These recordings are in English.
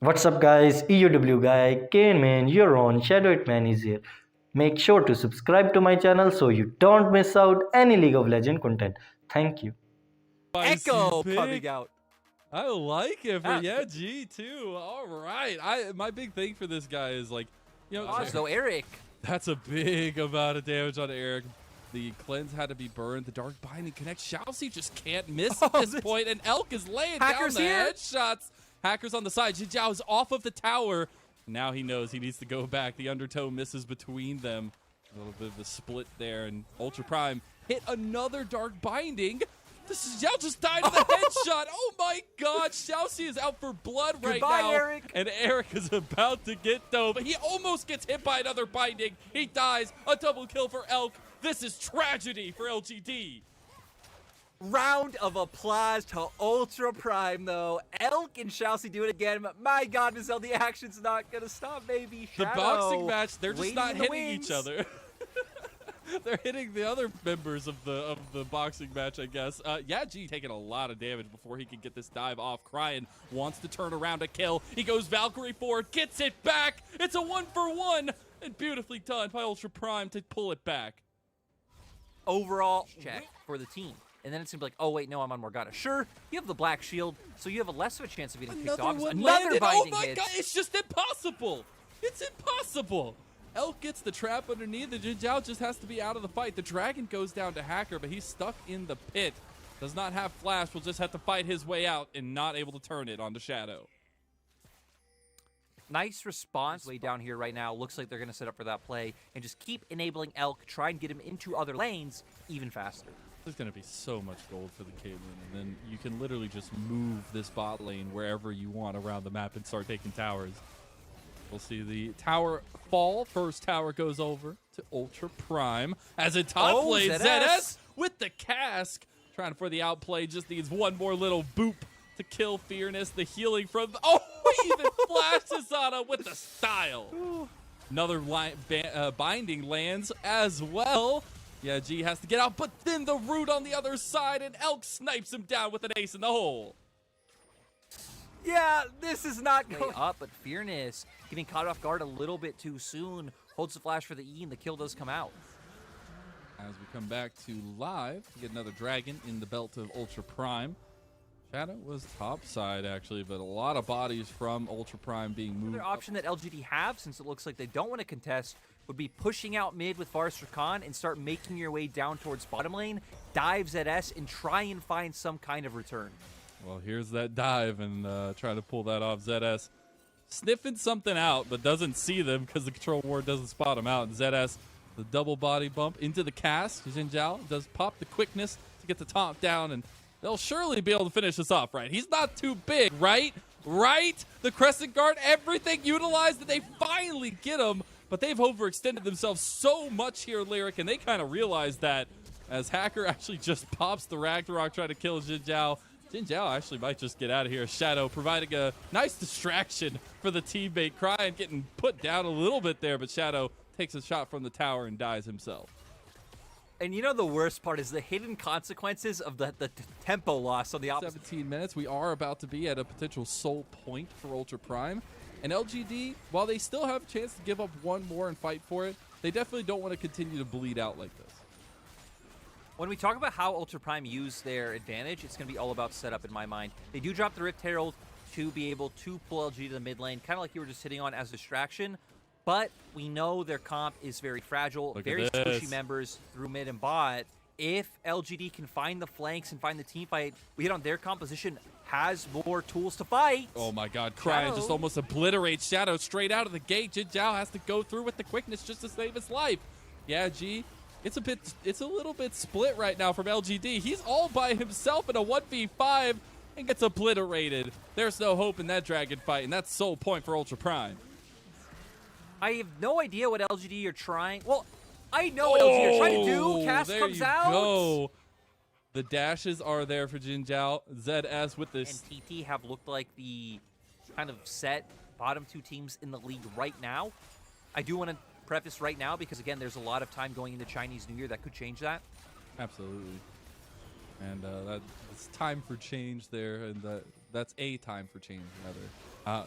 What's up, guys? EUW guy, Kane man, you're on. Shadow Hitman is here. Make sure to subscribe to my channel so you don't miss out any League of Legends content. Thank you. Echo pick. coming out. I like it for Ah, G too. All right. My big thing for this guy is like, So Eric. that's a big amount of damage on Eric. The cleanse had to be burned. The dark binding connects. Shalcy just can't miss at this point, and Elk is laying Hackers down the here. headshots. Hackers on the side. Jinjiao is off of the tower. Now he knows he needs to go back. The undertow misses between them. A little bit of a split there, and Ultra Prime hit another dark binding. This is Xiao just died in the headshot. Oh my god, Xiaoxi is out for blood right Goodbye, now. Eric. And Eric is about to get dove. He almost gets hit by another binding. He dies. A double kill for Elk. This is tragedy for LGD. Round of applause to Ultra Prime, though. Elk and Shalcy do it again, but my god, Mizel, the action's not gonna stop, baby. The Shadow boxing match, they're just waiting not in the hitting wings. each other. They're hitting the other members of the boxing match, I guess. G taking a lot of damage before he can get this dive off. Cryin wants to turn around a kill. He goes Valkyrie forward, gets it back. It's a 1-for-1, and beautifully done by Ultra Prime to pull it back. Overall check for the team. And then it's gonna be like, oh wait, no, I'm on Morgana. Sure, you have the black shield, so you have a less of a chance of getting picked off. One Another landed. binding Oh my hit. god, it's just impossible. It's impossible. Elk gets the trap underneath. The Jinjiao just has to be out of the fight. The dragon goes down to Hacker, but he's stuck in the pit. Does not have flash. Will just have to fight his way out and not able to turn it onto Shadow. Nice response way down here right now. Looks like they're going to set up for that play and just keep enabling Elk, try and get him into other lanes even faster. There's going to be so much gold for the Caitlyn, and then you can literally just move this bot lane wherever you want around the map and start taking towers. We'll see the tower fall. First tower goes over to Ultra Prime. As in top lane, ZS with the cask. Trying for the outplay, just needs one more little boop to kill Fearness. The healing from... Oh, he even flashes on him with the style. Another binding lands as well. Yeah, G has to get out, but then the root on the other side, and Elk snipes him down with an ace in the hole. Yeah, this is not going up, but Fearness getting caught off guard a little bit too soon. Holds the flash for the E, and the kill does come out. As we come back to live, we get another dragon in the belt of Ultra Prime. Shadow was top side, actually, but a lot of bodies from Ultra Prime being moved. Another option that LGD have, since it looks like they don't want to contest, would be pushing out mid with Forrester Khan and start making your way down towards bottom lane, dive ZS, and try and find some kind of return. Well, here's that dive and trying to pull that off. ZS sniffing something out, but doesn't see them because the control ward doesn't spot him out. And ZS, the double body bump into the cast. Jinjiao does pop the quickness to get the top down, and they'll surely be able to finish this off, right? He's not too big, right? Right? The Crescent Guard, everything utilized, and they finally get him, but they've overextended themselves so much here, Lyric, and they kind of realize that as Hacker actually just pops the Ragnarok trying to kill Jinjiao. Jinjiao actually might just get out of here. Shadow providing a nice distraction for the teammate. Cryin getting put down a little bit there, but Shadow takes a shot from the tower and dies himself. And you know the worst part is the hidden consequences of the tempo loss on the opposite. 17 minutes. We are about to be at a potential soul point for Ultra Prime. And LGD, while they still have a chance to give up one more and fight for it, they definitely don't want to continue to bleed out like this. When we talk about how Ultra Prime use their advantage, it's going to be all about setup in my mind. They do drop the Rift Herald to be able to pull LG to the mid lane, kind of like you were just hitting on as a distraction. But we know their comp is very fragile, very squishy members through mid and bot. If LGD can find the flanks and find the team fight, we hit on their composition, has more tools to fight. Oh my god, Cryin just almost obliterates Shadow straight out of the gate. Jinjiao has to go through with the quickness just to save his life. Yeah, G, it's a little bit split right now from LGD. He's all by himself in a 1v5 and gets obliterated. There's no hope in that dragon fight, and that's sole point for Ultra Prime. I have no idea what LGD are trying. Well, I know what LGD are trying to do. Cast comes out. Go. The dashes are there for Jinjiao. ZS with this. And TT have looked like the kind of set bottom two teams in the league right now. I do want to preface right now because, again, there's a lot of time going into Chinese New Year that could change that. Absolutely. And it's time for change there, and that's a time for change, rather.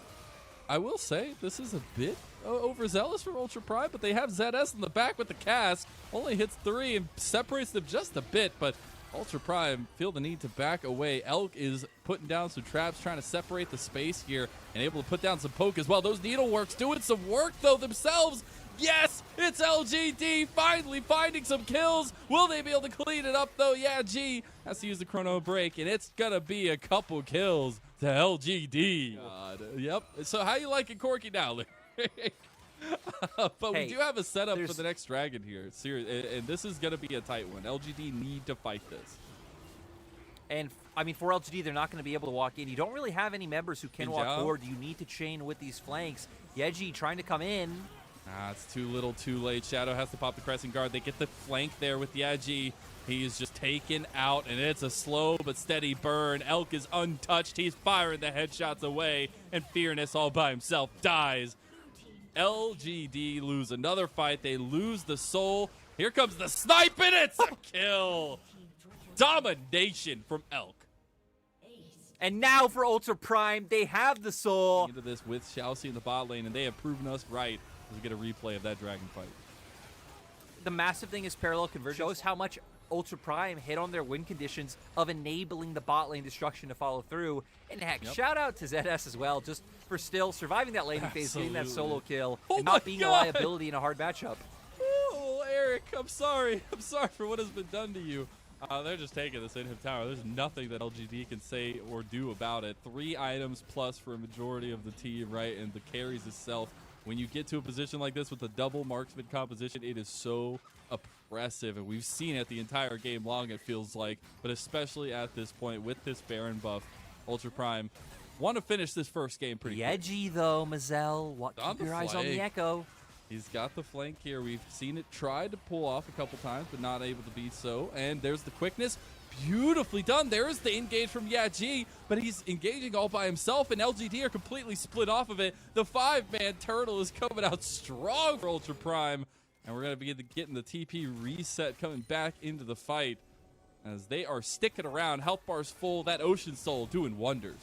I will say this is a bit overzealous from Ultra Prime, but they have ZS in the back with the cast. Only hits 3 and separates them just a bit, but Ultra Prime feel the need to back away. Elk is putting down some traps, trying to separate the space here, and able to put down some poke as well. Those needleworks doing some work, though, themselves. Yes, it's LGD finally finding some kills. Will they be able to clean it up, though? Yeah, G has to use the chrono break, and it's going to be a couple kills to LGD. God. Yep. So how you liking Corky now, Larry? But we do have a setup for the next dragon here. Seriously, and this is going to be a tight one. LGD need to fight this. And, I mean, for LGD, they're not going to be able to walk in. You don't really have any members who can walk forward. You need to chain with these flanks. Yeji trying to come in. It's too little, too late. Shadow has to pop the crescent guard. They get the flank there with Yeji. He is just taken out, and it's a slow but steady burn. Elk is untouched. He's firing the headshots away, and Fearness all by himself dies. LGD lose another fight. They lose the soul. Here comes the snipe, and it's a kill. Domination from Elk. And now for Ultra Prime, they have the soul. Into this with Xiaoxi in the bot lane, and they have proven us right as we get a replay of that dragon fight. The massive thing is parallel convergence shows how much Ultra Prime hit on their win conditions of enabling the bot lane destruction to follow through. And heck, shout out to ZS as well, just for still surviving that laning phase, getting that solo kill, and not being a liability in a hard matchup. Oh, Eric, I'm sorry. I'm sorry for what has been done to you. They're just taking this in-him tower. There's nothing that LGD can say or do about it. 3 items plus for a majority of the team, right? And the carries itself. When you get to a position like this with a double marksman composition, it is so oppressive. And we've seen it the entire game long, it feels like. But especially at this point with this Baron buff, Ultra Prime want to finish this first game pretty quick. Edgy, though, Mazel. Keep your eyes on the Echo. He's got the flank here. We've seen it try to pull off a couple times, but not able to be so. And there's the quickness. Beautifully done. There is the engage from Yaji, but he's engaging all by himself, and LGD are completely split off of it. The 5-man turtle is coming out strong for Ultra Prime, and we're going to be getting the TP reset coming back into the fight as they are sticking around. Health bar's full. That Ocean Soul doing wonders.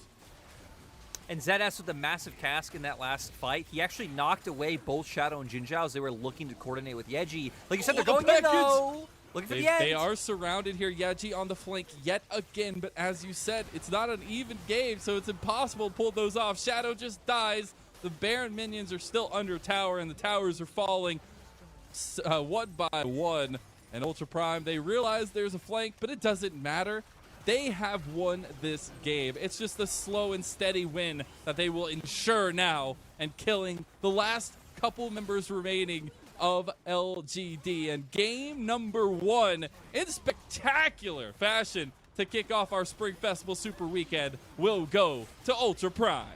And ZS with the massive cask in that last fight, he actually knocked away both Shadow and Jinzhao as they were looking to coordinate with Yeji. Like you said, they're going in, though. Looking for the edge. They are surrounded here. Yeji on the flank yet again, but as you said, it's not an even game, so it's impossible to pull those off. Shadow just dies. The Baron minions are still under tower, and the towers are falling one by one. And Ultra Prime, they realize there's a flank, but it doesn't matter. They have won this game. It's just a slow and steady win that they will ensure now, and killing the last couple members remaining of LGD. And game number 1 in spectacular fashion to kick off our Spring Festival Super Weekend will go to Ultra Prime.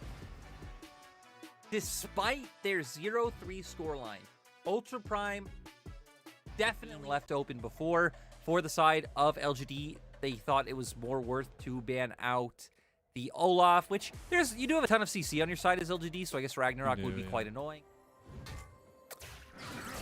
Despite their 0-3 scoreline, Ultra Prime definitely left open before. For the side of LGD, they thought it was more worth to ban out the Olaf, which you do have a ton of CC on your side as LGD, so I guess Ragnarok would be quite annoying.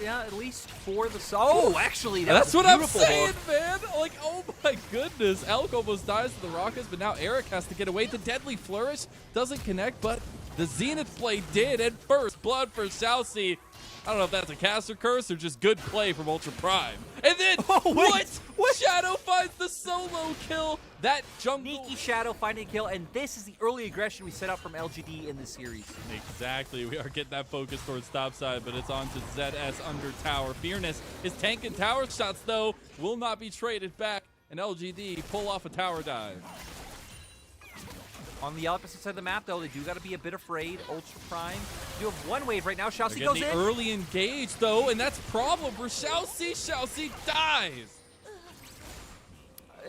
Yeah, at least for the... Oh, actually, that's what I'm saying, man. Like, oh my goodness. Elk almost dies to the rockets, but now Eric has to get away. The Deadly Flourish doesn't connect, but the Zenith play did. And first blood for Xiaoxi. I don't know if that's a caster curse or just good play from Ultra Prime. And then, what? Shadow finds the solo kill. That jungle. Sneaky Shadow finding a kill, and this is the early aggression we set up from LGD in this series. Exactly. We are getting that focus towards topside, but it's on to ZS under tower. Fearness is tanking tower shots, though. Will not be traded back, and LGD pull off a tower dive. On the opposite side of the map, though, they do got to be a bit afraid. Ultra Prime do have one wave right now. Xiaoxi goes in. Early engage, though, and that's a problem for Xiaoxi. Xiaoxi dies.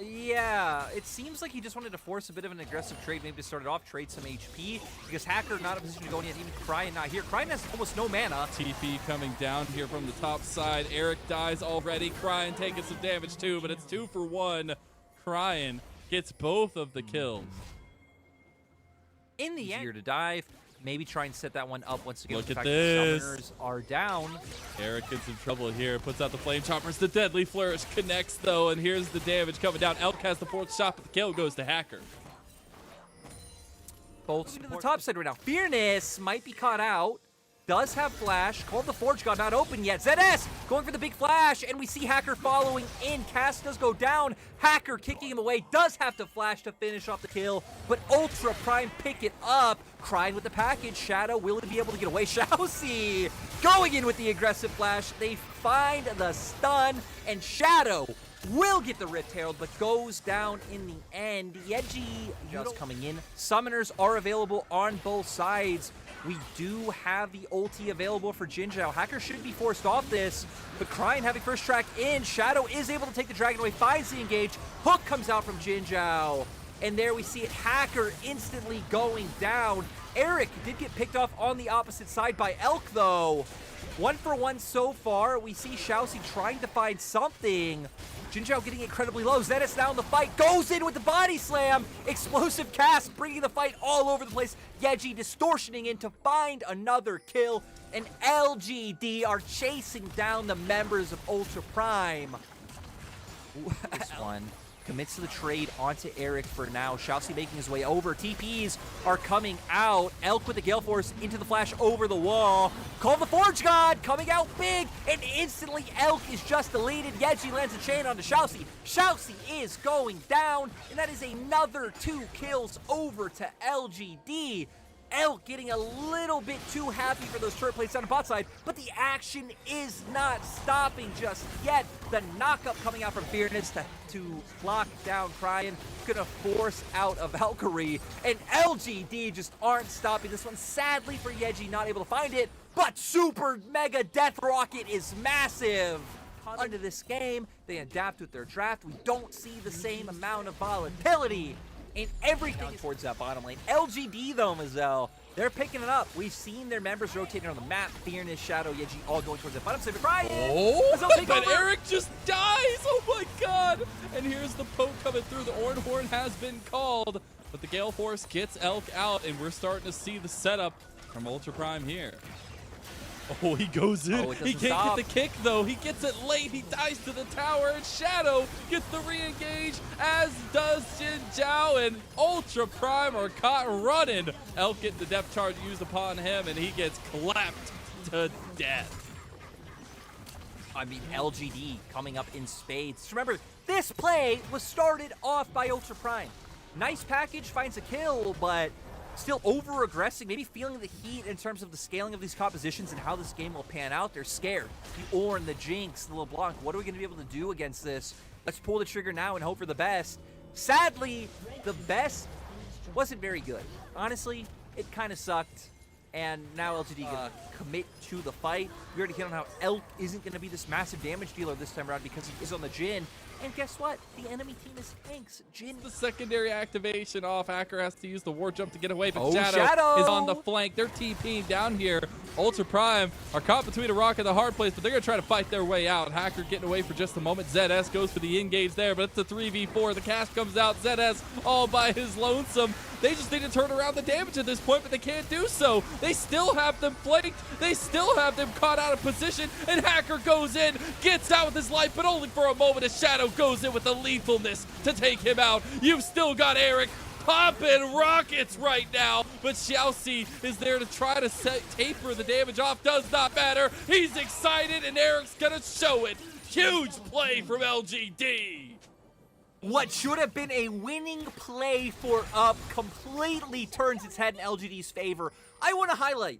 Yeah, it seems like he just wanted to force a bit of an aggressive trade, maybe to start it off, trade some HP, because Hacker not in a position to go in yet, even Cryan not here. Cryan has almost no mana. TP coming down here from the top side. Eric dies already. Cryan taking some damage too, but it's 2 for 1. Cryan gets both of the kills. In the end, easier to dive. Maybe try and set that one up once again. Look at this. Summoners are down. Eric gets in trouble here. Puts out the flame choppers. The Deadly Flourish connects, though, and here's the damage coming down. Elk has the 4th shot, but the kill goes to Hacker. both to the top side right now. Fearness might be caught out. Does have flash. Call of the Forge God not open yet. ZS going for the big flash, and we see Hacker following in. Cast does go down. Hacker kicking him away. Does have to flash to finish off the kill, but Ultra Prime pick it up. Crying with the package. Shadow will be able to get away. Shaoxi going in with the aggressive flash. They find the stun, and Shadow will get the Rift Herald, but goes down in the end. Yeji just coming in. Summoners are available on both sides. We do have the ulti available for Jinzhao. Hacker should be forced off this, but Crying having first track in. Shadow is able to take the dragon away, finds the engage. Hook comes out from Jinzhao, and there we see it. Hacker instantly going down. Eric did get picked off on the opposite side by Elk, though. 1-for-1 so far. We see Shaoxi trying to find something. Jinzhao getting incredibly low. Zenith now in the fight. Goes in with the body slam. Explosive cast, bringing the fight all over the place. Yeji distortioning in to find another kill. And LGD are chasing down the members of Ultra Prime. This one commits to the trade onto Eric for now. Shaoxi making his way over. TPs are coming out. Elk with the Gale Force into the flash over the wall. Call the Forge God coming out big, and instantly Elk is just deleted. Yeji lands a chain onto Shaoxi. Shaoxi is going down, and that is another 2 kills over to LGD. Elk getting a little bit too happy for those turret plates down the bot side, but the action is not stopping just yet. The knockup coming out from Fearness to lock down Crying, gonna force out of Valkyrie, and LGD just aren't stopping this one. Sadly for Yeji, not able to find it, but Super Mega Death Rocket is massive. Into this game, they adapt with their draft. We don't see the same amount of volatility and everything towards that bottom lane. LGD though, Mazel, they're picking it up. We've seen their members rotating on the map. Fearness, Shadow, Yeji all going towards the bottom side. Crying. Oh, but Eric just dies. Oh my god. And here's the poke coming through. The Orange Horn has been called, but the Gale Force gets Elk out, and we're starting to see the setup from Ultra Prime here. Oh, he goes in. He can't get the kick, though. He gets it late. He dies to the tower, and Shadow gets the re-engage, as does Jinzhao, and Ultra Prime are caught running. Elk getting the depth charge used upon him, and he gets clapped to death. I mean, LGD coming up in spades. Remember, this play was started off by Ultra Prime. Nice package, finds a kill, but still over-aggressing, maybe feeling the heat in terms of the scaling of these compositions and how this game will pan out. They're scared. The Ornn, the Jinx, the LeBlanc, what are we going to be able to do against this? Let's pull the trigger now and hope for the best. Sadly, the best wasn't very good. Honestly, it kind of sucked. And now LGD gonna commit to the fight. We already hit on how Elk isn't going to be this massive damage dealer this time around because he is on the Jhin. And guess what? The enemy team is tanks. Jhin. The secondary activation off. Hacker has to use the war jump to get away, but Shadow is on the flank. They're TPing down here. Ultra Prime are caught between a rock and a hard place, but they're going to try to fight their way out. Hacker getting away for just a moment. ZS goes for the engage there, but it's a 3v4. The cast comes out. ZS all by his lonesome. They just need to turn around the damage at this point, but they can't do so. They still have them flanked. They still have them caught out of position, and Hacker goes in, gets out with his life, but only for a moment as Shadow goes in with the lethalness to take him out. You've still got Eric popping rockets right now, but Shaoxi is there to try to taper the damage off. Does not matter. He's excited, and Eric's gonna show it. Huge play from LGD. What should have been a winning play for Up completely turns its head in LGD's favor. I want to highlight,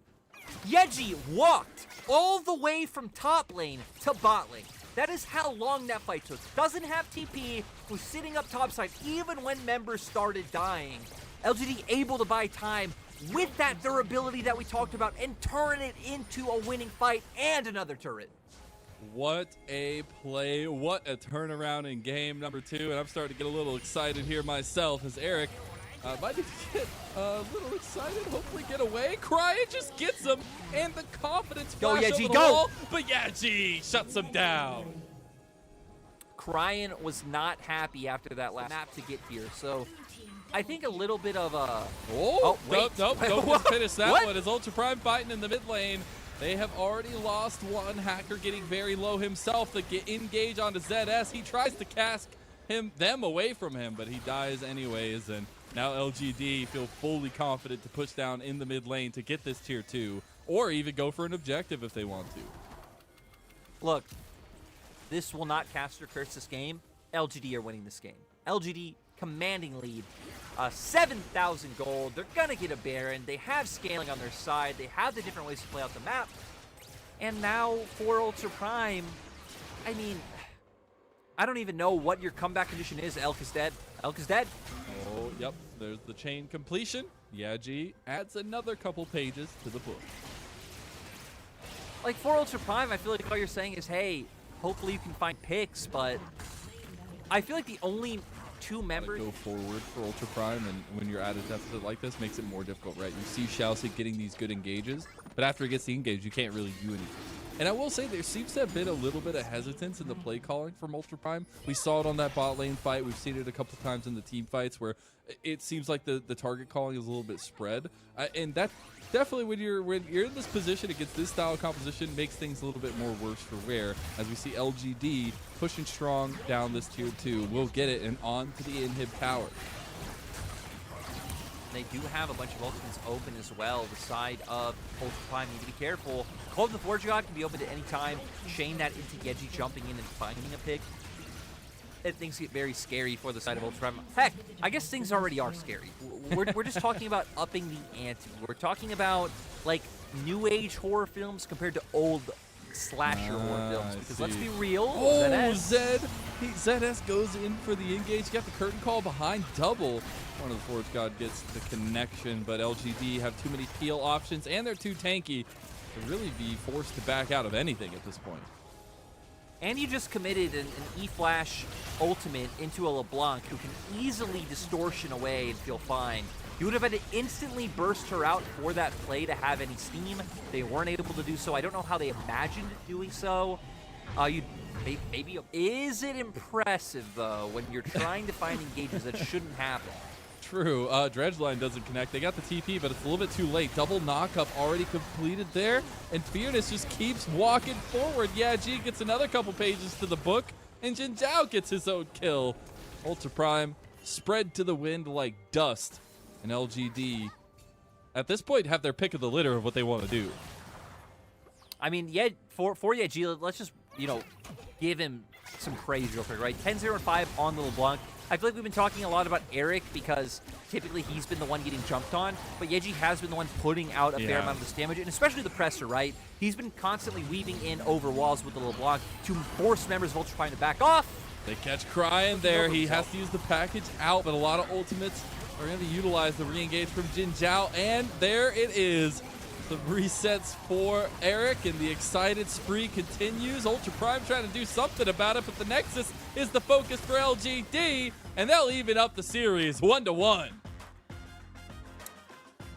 Yeji walked all the way from top lane to bot lane. That is how long that fight took. Doesn't have TP, was sitting up topside even when members started dying. LGD able to buy time with that durability that we talked about and turn it into a winning fight and another turret. What a play. What a turnaround in game number 2. And I'm starting to get a little excited here myself as Eric might need to get a little excited, hopefully get away. Crying just gets him, and the confidence flash over the wall, but Yeji shuts him down. Crying was not happy after that last map to get here, so I think a little bit of a... Nope, don't finish that one. As Ultra Prime fighting in the mid lane. They have already lost one. Hacker getting very low himself to get engage onto ZS. He tries to cast them away from him, but he dies anyways, and Now LGD feel fully confident to push down in the mid lane to get this tier 2, or even go for an objective if they want to. Look, this will not cast or curse this game. LGD are winning this game. LGD commanding lead. 7,000 gold. They're going to get a Baron. They have scaling on their side. They have the different ways to play out the map. And now for Ultra Prime, I mean, I don't even know what your comeback condition is. Elk is dead. Elk is dead. Oh, yep. There's the chain completion. Yaji adds another couple pages to the book. Like, for Ultra Prime, I feel like all you're saying is, hey, hopefully you can find picks, but I feel like the only two members go forward for Ultra Prime, and when you're at a deficit like this, makes it more difficult, right? You see Shaoxi getting these good engages, but after he gets the engage, you can't really do anything. And I will say there seems to have been a little bit of hesitance in the play calling from Ultra Prime. We saw it on that bot lane fight. We've seen it a couple times in the team fights where it seems like the target calling is a little bit spread. And that definitely, when you're in this position against this style of composition, makes things a little bit more worse for wear. As we see LGD pushing strong down this tier 2. We'll get it and on to the inhib tower. They do have a bunch of ultimates open as well. The side of Ultra Prime need to be careful. Clove the Forge God can be open at any time. Chain that into Yeji jumping in and finding a pick. Things get very scary for the side of Ultra Prime. Heck, I guess things already are scary. We're just talking about upping the ante. We're talking about, like, new age horror films compared to old slasher horror films. Because let's be real, oh, ZS goes in for the engage. You got the curtain call behind double. One of the Forge God gets the connection, but LGD have too many peel options, and they're too tanky to really be forced to back out of anything at this point. And you just committed an E-Flash ultimate into a LeBlanc who can easily distortion away and feel fine. You would have had to instantly burst her out for that play to have any steam. They weren't able to do so. I don't know how they imagined doing so. Maybe is it impressive, though, when you're trying to find engages that shouldn't happen? True. Dredgeline doesn't connect. They got the TP, but it's a little bit too late. Double knockup already completed there, and Fearness just keeps walking forward. Yeah, G gets another couple pages to the book, and Jin Zhao gets his own kill. Ultra Prime spread to the wind like dust, and LGD at this point have their pick of the litter of what they want to do. I mean, yeah, for Yeji, let's just, give him some praise real quick, right? 10-0-5 on the LeBlanc. I feel like we've been talking a lot about Eric because typically he's been the one getting jumped on, but Yeji has been the one putting out a fair amount of this damage, and especially the presser, right? He's been constantly weaving in over walls with the LeBlanc to force members of Ultra Prime to back off. They catch crying there. He has to use the package out, but a lot of ultimates are going to utilize the re-engage from Jin Zhao, and there it is. The resets for Eric, and the excited spree continues. Ultra Prime trying to do something about it, but the Nexus is the focus for LGD, and they'll even up the series 1-1.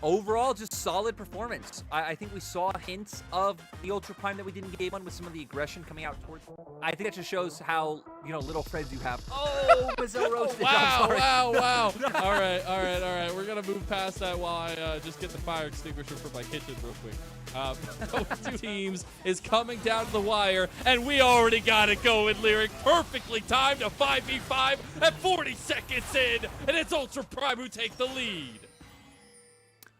Overall, just solid performance. I think we saw hints of the Ultra Prime that we didn't get one with some of the aggression coming out towards. I think that just shows how, little friends you have. Oh, Mazel roasted. Wow. All right. We're going to move past that while I just get the fire extinguisher from my kitchen real quick. Those two teams is coming down to the wire, and we already got it going, Lyric. Perfectly timed, a 5v5 at 40 seconds in, and it's Ultra Prime who take the lead.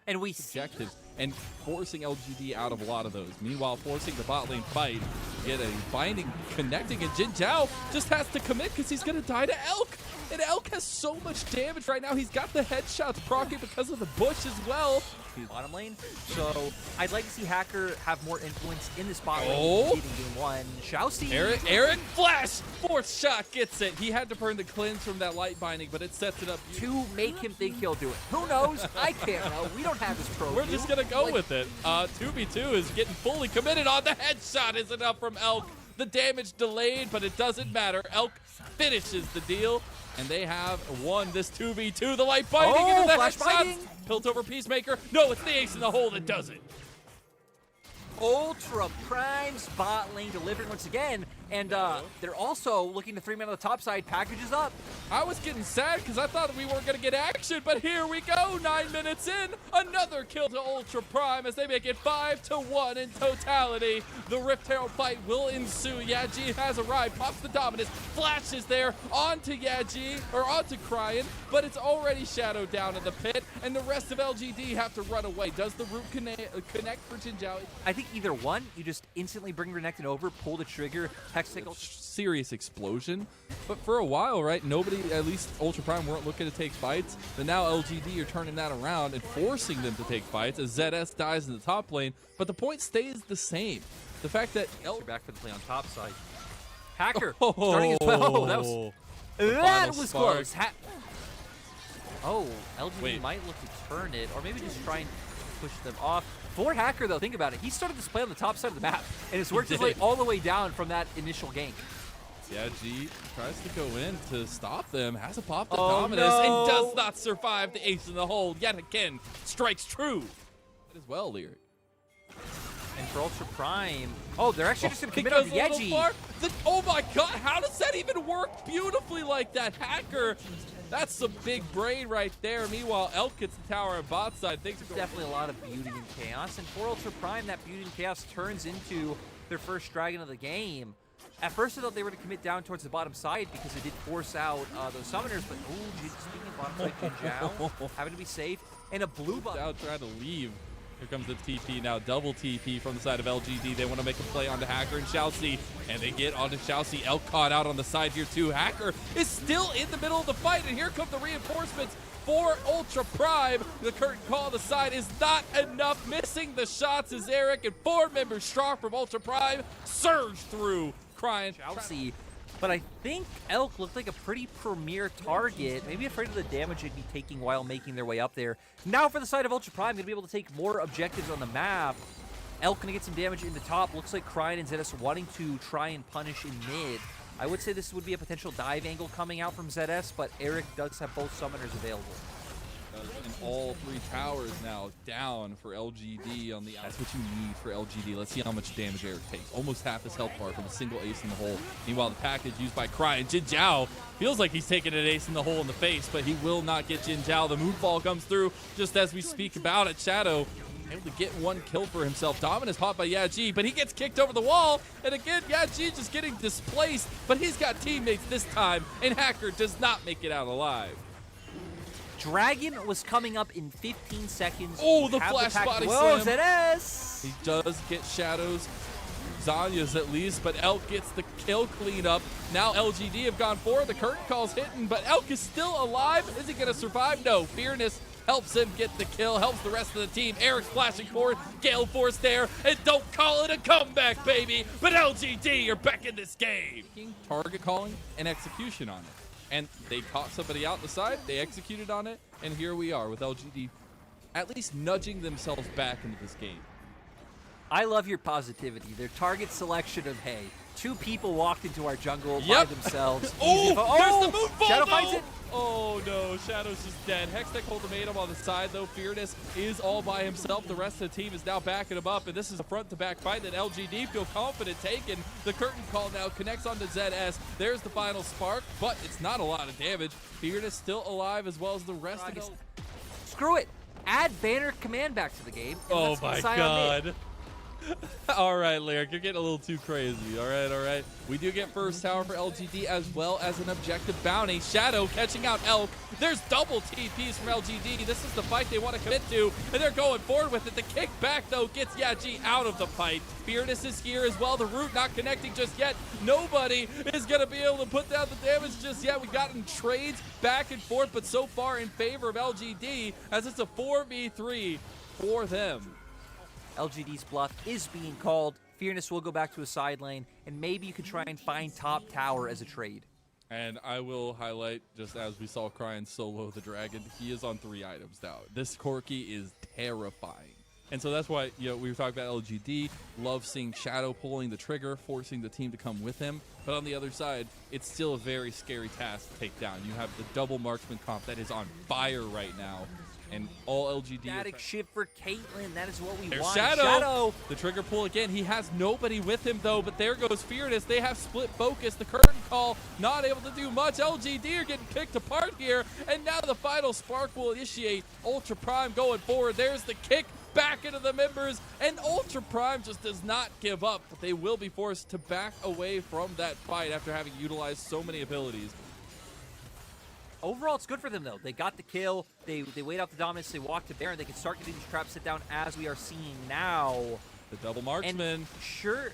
And we objectives and forcing LGD out of a lot of those. Meanwhile, forcing the bot lane fight to get a binding connecting, and Jin Zhao just has to commit because he's going to die to Elk. And Elk has so much damage right now. He's got the headshots proccing because of the bush as well. Bottom lane. So I'd like to see Hacker have more influence in this bot lane. Oh. In game one. Shaoxi. Eric flash. Fourth shot gets it. He had to burn the cleanse from that light binding, but it sets it up to make him think he'll do it. Who knows? I can't know. We don't have his pro. We're just going to go with it. 2v2 is getting fully committed on the headshot. Is enough from Elk. The damage delayed, but it doesn't matter. Elk finishes the deal, and they have won this 2v2. The light binding into the headshots. Built over Peacemaker. No, it's the ace in the hole that does it. Ultra Prime's bot lane delivering once again, And they're also looking to 3-man on the top side, packages up. I was getting sad because I thought we weren't going to get action, but here we go. 9 minutes in, another kill to Ultra Prime as they make it 5-1 in totality. The Rift Herald fight will ensue. Yaji has arrived, pops the dominance, flashes there onto Yaji, or onto Cryan, but it's already Shadow down in the pit, and the rest of LGD have to run away. Does the root connect for Jinjiao? I think either one, you just instantly bring Renekton over, pull the trigger, serious explosion, but for a while, right, nobody, at least Ultra Prime, weren't looking to take fights, but now LGD are turning that around and forcing them to take fights as ZS dies in the top lane, but the point stays the same. The fact that back for the play on top side. Hacker starting as well. That was close. LGD might look to turn it, or maybe just try and push them off. For Hacker, though, think about it. He started this play on the top side of the map, and it's worked his way all the way down from that initial gank. Yeah, G tries to go in to stop them, has to pop the dominance, and does not survive the ace in the hole. Yet again, strikes true. That as well, Lyric. And for Ultra Prime, they're actually just going to commit on the Yeji. Oh my god, how does that even work beautifully like that? Hacker, that's some big brain right there. Meanwhile, Elk gets the tower on bot side. Things are definitely a lot of beauty and chaos. And for Ultra Prime, that beauty and chaos turns into their first dragon of the game. At first, I thought they were to commit down towards the bottom side because it did force out those summoners. But, speaking of bottom side, Jinjiao having to be safe. And a blue buff. Jinjiao trying to leave. Here comes the TP now, double TP from the side of LGD. They want to make a play onto Hacker and Xiaoxi, and they get onto Xiaoxi. Elk caught out on the side here too. Hacker is still in the middle of the fight, and here come the reinforcements for Ultra Prime. The curtain call on the side is not enough. Missing the shots as Eric and 4 members strong from Ultra Prime surge through. Crying. Xiaoxi. But I think Elk looked like a pretty premier target. Maybe afraid of the damage they'd be taking while making their way up there. Now for the side of Ultra Prime, going to be able to take more objectives on the map. Elk going to get some damage in the top. Looks like Cryan and ZS wanting to try and punish in mid. I would say this would be a potential dive angle coming out from ZS, but Eric does have both summoners available. And all 3 towers now down for LGD on the outside. That's what you need for LGD. Let's see how much damage Eric takes. Almost half his health bar from a single ace in the hole. Meanwhile, the package used by Cryan. Jinjiao feels like he's taking an ace in the hole in the face, but he will not get Jinjiao. The moonfall comes through just as we speak about it. Shadow able to get 1 kill for himself. Dominus popped by Yaji, but he gets kicked over the wall. And again, Yaji just getting displaced, but he's got teammates this time, and Hacker does not make it out alive. Dragon was coming up in 15 seconds. Oh, the flash body slam. ZS! He does get Shadows. Zanya's at least, but Elk gets the kill cleanup. Now LGD have gone forward. The curtain call's hitting, but Elk is still alive. Is he going to survive? No. Fearness helps him get the kill, helps the rest of the team. Eric's flashing forward. Gale Force there, and don't call it a comeback, baby. But LGD are back in this game. Target calling and execution on it. And they caught somebody out the side, they executed on it, and here we are with LGD at least nudging themselves back into this game. I love your positivity. Their target selection of, hey, 2 people walked into our jungle by themselves. There's the moonfall, Shadow finds it. Oh no, Shadow's just dead. Hextech ultimatum on the side though. Fearness is all by himself. The rest of the team is now backing him up, and this is a front-to-back fight that LGD feel confident taking. The curtain call now connects onto ZS. There's the final spark, but it's not a lot of damage. Fearness still alive as well as the rest of the... Screw it. Add banner command back to the game. Oh my god. All right, Lyric, you're getting a little too crazy. All right. We do get first tower for LGD as well as an objective bounty. Shadow catching out Elk. There's double TPs from LGD. This is the fight they want to commit to, and they're going forward with it. The kickback, though, gets Yaji out of the fight. Fearness is here as well. The root not connecting just yet. Nobody is going to be able to put down the damage just yet. We've gotten trades back and forth, but so far in favor of LGD as it's a 4v3 for them. LGD's bluff is being called. Fearness will go back to a side lane, and maybe you could try and find top tower as a trade. And I will highlight, just as we saw Cryan solo the dragon, he is on 3 items now. This Corki is terrifying. And so that's why, we were talking about LGD, love seeing Shadow pulling the trigger, forcing the team to come with him. But on the other side, it's still a very scary task to take down. You have the double marksman comp that is on fire right now. And all LGD. Static shift for Caitlyn. That is what we There's want. Shadow. The trigger pull again. He has nobody with him, though, but there goes Fearless. They have split focus. The curtain call, not able to do much. LGD are getting picked apart here, and now the final spark will initiate. Ultra Prime going forward. There's the kick back into the members, and Ultra Prime just does not give up, but they will be forced to back away from that fight after having utilized so many abilities. Overall, it's good for them, though. They got the kill. They wait out the dominance. They walk to Baron. They can start getting these traps set down as we are seeing now. The double marksman. And sure,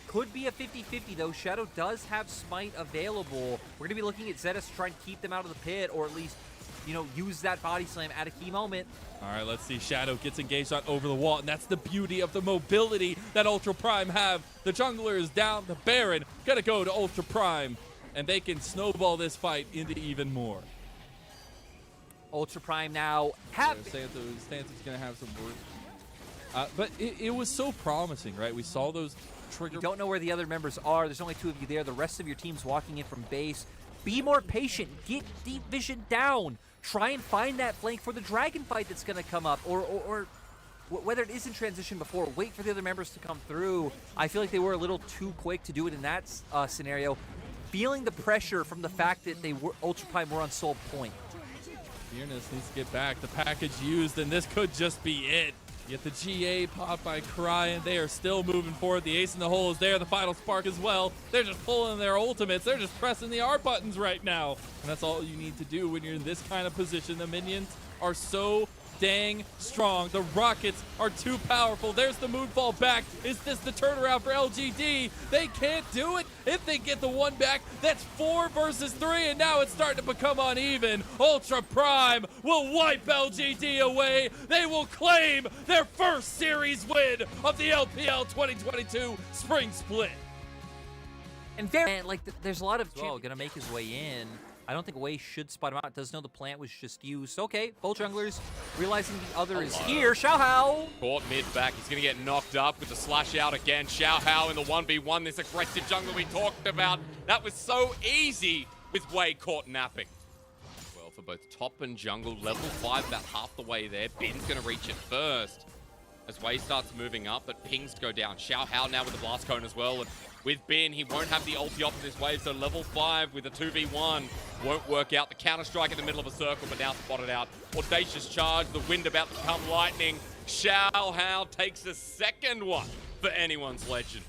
could be a 50-50, though. Shadow does have Smite available. We're going to be looking at Zetas to try and keep them out of the pit, or at least, you know, use that body slam at a key moment. All right, let's see. Shadow gets engaged on over the wall, and that's the beauty of the mobility that Ultra Prime have. The jungler is down. The Baron going to go to Ultra Prime, and they can snowball this fight into even more. Ultra Prime now have... Stanton's going to have some work. But it was so promising, right? We saw those trigger... You don't know where the other members are. There's only 2 of you there. The rest of your team's walking in from base. Be more patient. Get deep vision down. Try and find that flank for the dragon fight that's going to come up. Or whether it is in transition before, wait for the other members to come through. I feel like they were a little too quick to do it in that scenario. Feeling the pressure from the fact that they were Ultra Prime were on soul point. Fearless needs to get back. The package used, and this could just be it. Get the GA popped by Crying. They are still moving forward. The ace in the hole is there. The final spark as well. They're just pulling their ultimates. They're just pressing the R buttons right now. And that's all you need to do when you're in this kind of position. The minions are so dang strong. The rockets are too powerful. There's the moonfall back. Is this the turnaround for LGD? They can't do it. If they get the one back, that's 4 versus 3, and now it's starting to become uneven. Ultra Prime will wipe LGD away. They will claim their first series win of the LPL 2022 Spring Split. And there's a lot of gonna make his way in. I don't think Wei should spot him out. Does know the plant was just used. Okay, both junglers realizing the other is here. ShadowHitman caught mid back. He's going to get knocked up with the slash out again. ShadowHitman in the 1v1. This aggressive jungler we talked about. That was so easy with Wei caught napping. Well, for both top and jungle, level 5 about half the way there. Bin's going to reach it first as Wei starts moving up, but pings go down. ShadowHitman now with the blast cone as well. And with Bin, he won't have the ulti off of this wave, so level 5 with a 2v1 won't work out. The counter-strike in the middle of a circle, but now spotted out. Audacious charge, the wind about to come lightning. ShadowHitman takes the second one for anyone's legend,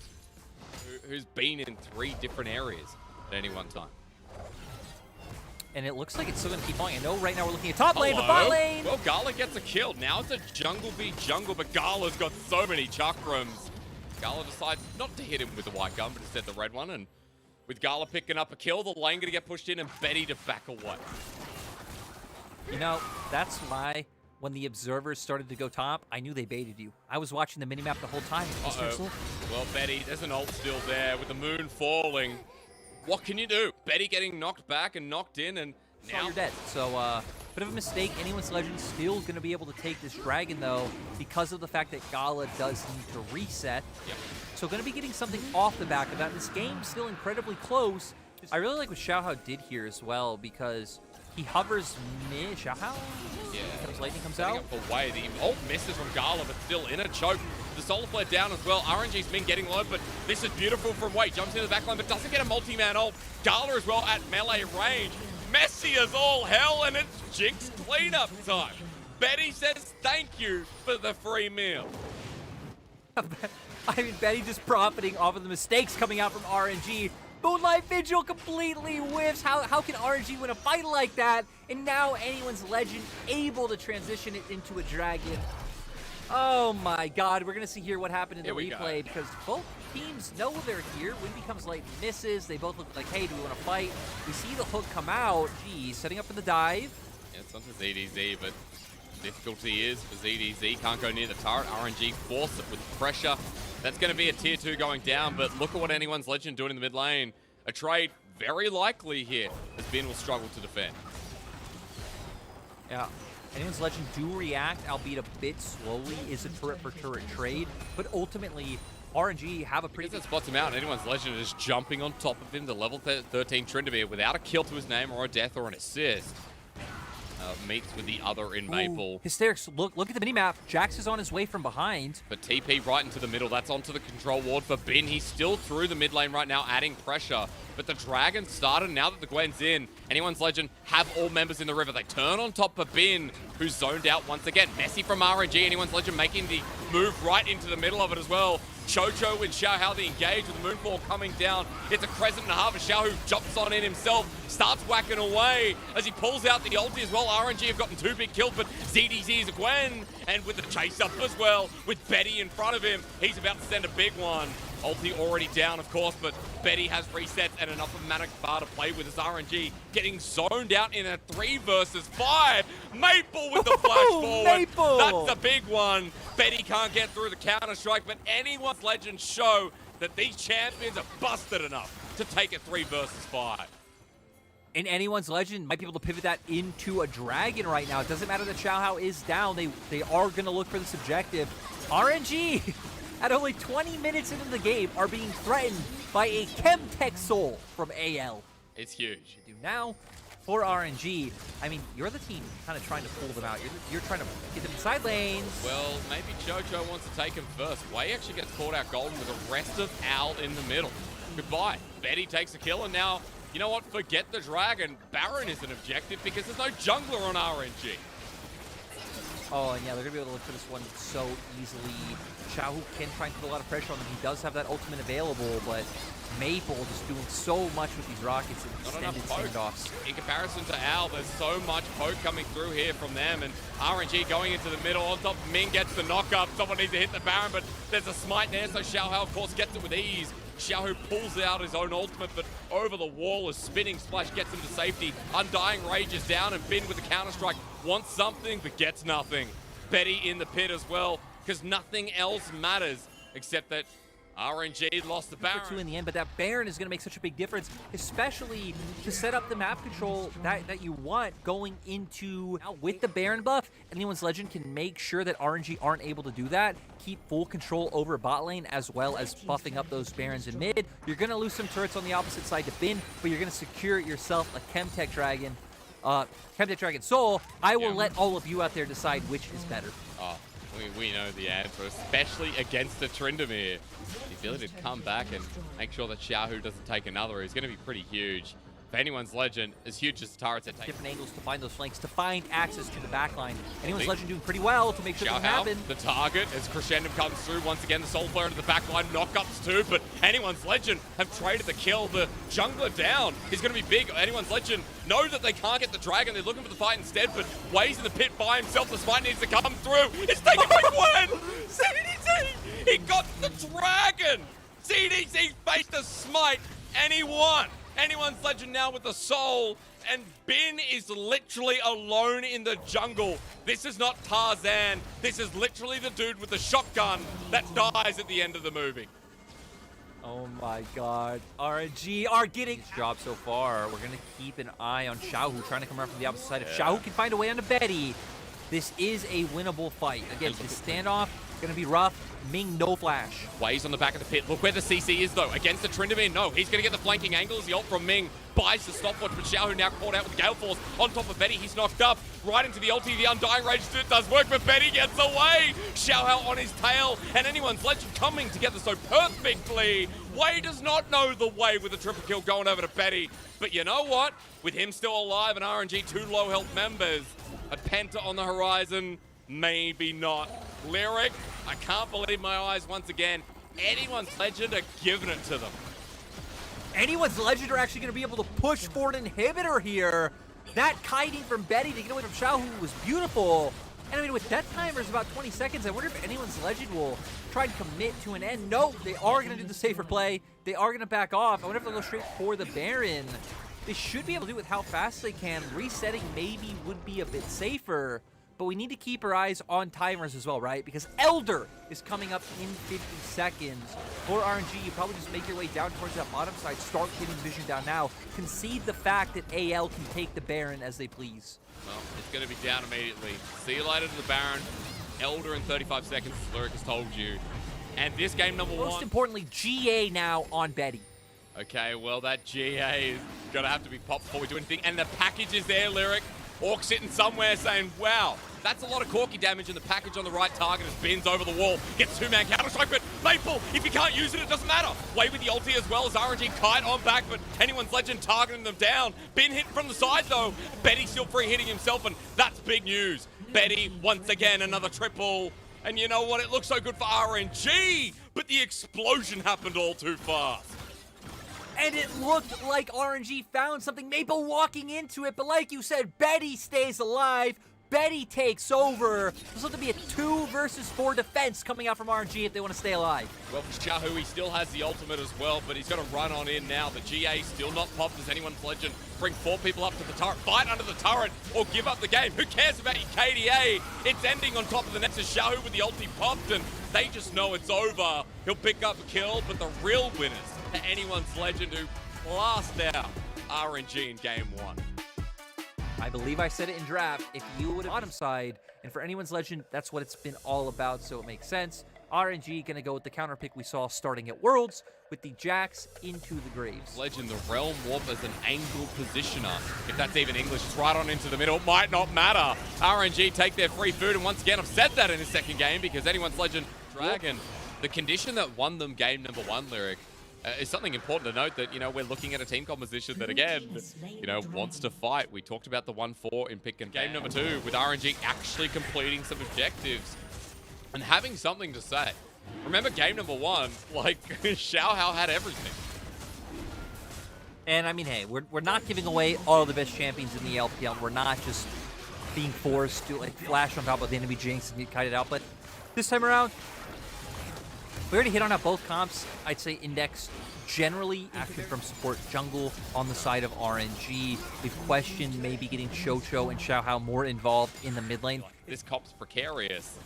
who's been in 3 different areas at any one time. And it looks like it's still going to keep going. I know right now we're looking at top lane, but bot lane. Well, Gala gets a kill. Now it's a jungle v jungle, but Gala's got so many chakrams. Gala decides not to hit him with the white gun, but instead the red one. And with Gala picking up a kill, the lane going to get pushed in and Betty to back away. You know, that's why when the observers started to go top, I knew they baited you. I was watching the minimap the whole time. Well, Betty, there's an ult still there with the moon falling. What can you do? Betty getting knocked back and knocked in, and now you're dead. So, bit of a mistake. Anyone's Legend still going to be able to take this dragon, though, because of the fact that Gala does need to reset. Yep. So going to be getting something off the back of that. This game's still incredibly close. I really like what ShadowHitman did here as well, because he hovers mid. ShadowHitman? Yeah. Lightning comes Setting out. up for Wei. The ult misses from Gala, but still in a choke. The solar flare down as well. RNG's been getting low, but this is beautiful from Wei. Jumps into the backline, but doesn't get a multi-man ult. Gala as well at melee range. Messy as all hell, and it's Jinx cleanup time. Betty says thank you for the free meal. I mean, Betty just profiting off of the mistakes coming out from RNG. Moonlight Vigil completely whiffs. How can RNG win a fight like that? And now anyone's Legend able to transition it into a dragon. Oh my god, we're going to see here what happened in the replay, because both teams know they're here. Wind becomes light, misses. They both look like, hey, do we want to fight? We see the hook come out. Geez, setting up for the dive. Yeah, it's onto ZDZ, but difficulty is for ZDZ. Can't go near the turret. RNG force it with pressure. That's going to be a tier 2 going down, but look at what anyone's Legend doing in the mid lane. A trade very likely here, as Ben will struggle to defend. Yeah. Anyone's Legend do react, albeit a bit slowly, is a turret for turret trade, but ultimately RNG have a pretty good spots him out, and anyone's Legend is jumping on top of him. The level 13 Tryndamere without a kill to his name or a death or an assist. meets with the other in Maple. Hysterics, look at the minimap. Jax is on his way from behind. But TP right into the middle. That's onto the control ward for Bin. He's still through the mid lane right now, adding pressure. But the Dragon started now that the Gwen's in. Anyone's Legend have all members in the river. They turn on top of Bin, who's zoned out once again. Messy from RNG. Anyone's Legend making the move right into the middle of it as well. Chocho and Xiao the engage with the Moonfall coming down. It's a crescent and a half. Xiao jumps on in himself, starts whacking away as he pulls out the ulti as well. RNG have gotten 2 big kills, but ZDZ is a Gwen. And with the chase up as well, with Betty in front of him, he's about to send a big one. Ulti already down, of course, but Betty has resets and enough of Manic Bar to play with his RNG. Getting zoned out in a 3 versus 5. Maple with the flash forward. Maple! That's a big one. Betty can't get through the counter-strike, but anyone's Legends show that these champions are busted enough to take a 3 versus 5. And Anyone's Legend might be able to pivot that into a Dragon right now. It doesn't matter that Xiao is down. They are going to look for this objective. RNG, at only 20 minutes into the game, are being threatened by a Chemtech Soul from AL. It's huge. Do now for RNG. I mean, you're the team kind of trying to pull them out. You're trying to get them in side lanes. Well, maybe Chocho wants to take him first. Wei actually gets caught out golden with the rest of Al in the middle. Goodbye. Betty takes a kill, and now, you know what? Forget the Dragon. Baron is an objective because there's no jungler on RNG. Oh, and yeah, they're going to be able to look for this one so easily. Xiao can try and put a lot of pressure on them. He does have that ultimate available, but Maple just doing so much with these rockets and extended standoffs. In comparison to Al, there's so much poke coming through here from them, and RNG going into the middle. On top, Ming gets the knock-up. Someone needs to hit the Baron, but there's a smite there, so Xiao, of course, gets it with ease. Xiao pulls out his own ultimate, but over the wall, a spinning splash gets him to safety. Undying Rage is down, and Bin with the counter-strike wants something, but gets nothing. Betty in the pit as well, because nothing else matters, except that RNG lost the Baron. 2 in the end, but that Baron is going to make such a big difference, especially to set up the map control that you want going into now with the Baron buff. Anyone's Legend can make sure that RNG aren't able to do that. Keep full control over bot lane as well as buffing up those Barons in mid. You're going to lose some turrets on the opposite side to Bin, but you're going to secure yourself a Chemtech Dragon. Chemtech Dragon Soul. I will let all of you out there decide which is better. Oh, we know the answer, especially against the Tryndamere. The ability to come back and make sure that Xiao doesn't take another is going to be pretty huge. For Anyone's Legend, as huge as the turrets that take. Different angles to find those flanks, to find access to the backline. Anyone's Legend doing pretty well to make sure that happen. The target as Crescendo comes through. Once again, the Soul Flare into the backline, knockups too, but Anyone's Legend have traded the kill. The jungler down is going to be big. Anyone's Legend know that they can't get the Dragon. They're looking for the fight instead, but Wei's in the pit by himself. The smite needs to come through. It's taken by Gwen! CDC! He got the Dragon! CDC faced the smite, and he won! Anyone's Legend now with the soul, and Bin is literally alone in the jungle. This is not Tarzan. This is literally the dude with the shotgun that dies at the end of the movie. Oh my god. RNG are getting his job so far. We're going to keep an eye on Xiao, trying to come around from the opposite side. If Xiao can find a way onto Betty, this is a winnable fight. Again, this standoff going to be rough. Ming, no flash. Wei's on the back of the pit. Look where the CC is, though. Against the Tryndamere, no. He's going to get the flanking angles. The ult from Ming buys the stopwatch, but Xiao now caught out with the Gale Force on top of Betty. He's knocked up right into the ulti. The Undying Rage does work, but Betty gets away. Xiao on his tail, and Anyone's Legend coming together so perfectly. Wei does not know the way with a triple kill going over to Betty. But you know what? With him still alive and RNG 2 low health members, a Penta on the horizon, maybe not. Lyric, I can't believe my eyes once again. Anyone's Legend are giving it to them. Anyone's Legend are actually going to be able to push for an inhibitor here. That kiting from Betty to get away from Xiao, who was beautiful. And I mean, with death timers about 20 seconds, I wonder if Anyone's Legend will try and commit to an end. No, they are going to do the safer play. They are going to back off. I wonder if they'll go straight for the Baron. They should be able to do it with how fast they can. Resetting maybe would be a bit safer. But we need to keep our eyes on timers as well, right? Because Elder is coming up in 50 seconds. For RNG, you probably just make your way down towards that bottom side, start getting vision down now. Concede the fact that AL can take the Baron as they please. Well, it's going to be down immediately. See you later to the Baron. Elder in 35 seconds, as Lyric has told you. And this game number one. Most importantly, GA now on Betty. Okay, well, that GA is going to have to be popped before we do anything. And the package is there, Lyric. Orc sitting somewhere saying, wow, that's a lot of Corky damage, and the package on the right target as Bin's over the wall. Gets two-man counter-strike, but Maple, if you can't use it, it doesn't matter. Way with the ulti as well as RNG kite on back, but anyone's legend targeting them down. Bin hitting from the side though. Betty still free hitting himself, and that's big news. Betty, once again, another triple. And you know what? It looks so good for RNG, but the explosion happened all too fast. And it looked like RNG found something. Maple walking into it, but like you said, Betty stays alive. Betty takes over. This looks to be a 2 versus 4 defense coming out from RNG if they want to stay alive. Well, for Shahu, he still has the ultimate as well, but he's got to run on in now. The GA still not popped as anyone's legend. Bring 4 people up to the turret, fight under the turret, or give up the game. Who cares about your KDA? It's ending on top of the next as Shahu with the ulti popped, and they just know it's over. He'll pick up a kill, but the real winners are anyone's legend who blast out RNG in game 1. I believe I said it in draft. If you would have bottom side, and for anyone's legend, that's what it's been all about, so it makes sense. RNG gonna go with the counter pick we saw starting at Worlds with the Jax into the Graves. Legend, the Realm Warp as an angle positioner. If that's even English, it's right on into the middle. It might not matter. RNG take their free food, and once again, I've said that in his second game because anyone's legend, Dragon. The condition that won them game number 1, Lyric, is something important to note that, you know, we're looking at a team composition that, again, you know, wants to fight. We talked about the 1-4 in pick and game number 2 with RNG actually completing some objectives and having something to say. Remember game number 1, like, Xiaohao had everything. And I mean, hey, we're not giving away all the best champions in the LPL. We're not just being forced to, like, flash on top of the enemy Jinx and get kited out. But this time around, we already hit on how both comps, I'd say, index generally action from support jungle on the side of RNG. We've questioned maybe getting Chocho and Xiaohao more involved in the mid lane. This comp's precarious.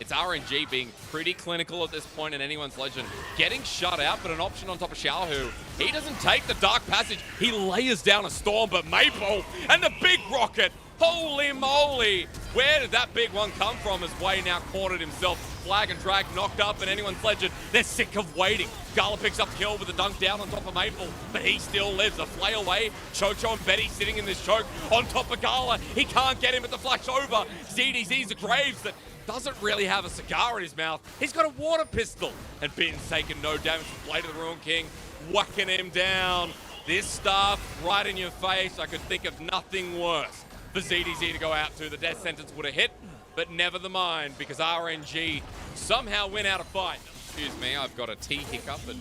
It's RNG being pretty clinical at this point in anyone's legend. Getting shut out, but an option on top of Xiaohu. He doesn't take the Dark Passage. He layers down a Storm, but Maple and the big rocket. Holy moly! Where did that big one come from as Wei now cornered himself? Flag and drag knocked up, and anyone's legend, they're sick of waiting. Gala picks up kill with a dunk down on top of Maple, but he still lives. A flail away. Chocho and Betty sitting in this choke on top of Gala. He can't get him at the flash over. ZDZ's the Graves that doesn't really have a cigar in his mouth. He's got a water pistol. And Bin's taking no damage from Blade of the Ruin King, whacking him down. This stuff right in your face. I could think of nothing worse for ZDZ to go out to. The death sentence would have hit, but never the mind, because RNG somehow went out a fight. Excuse me, I've got a T hiccup, but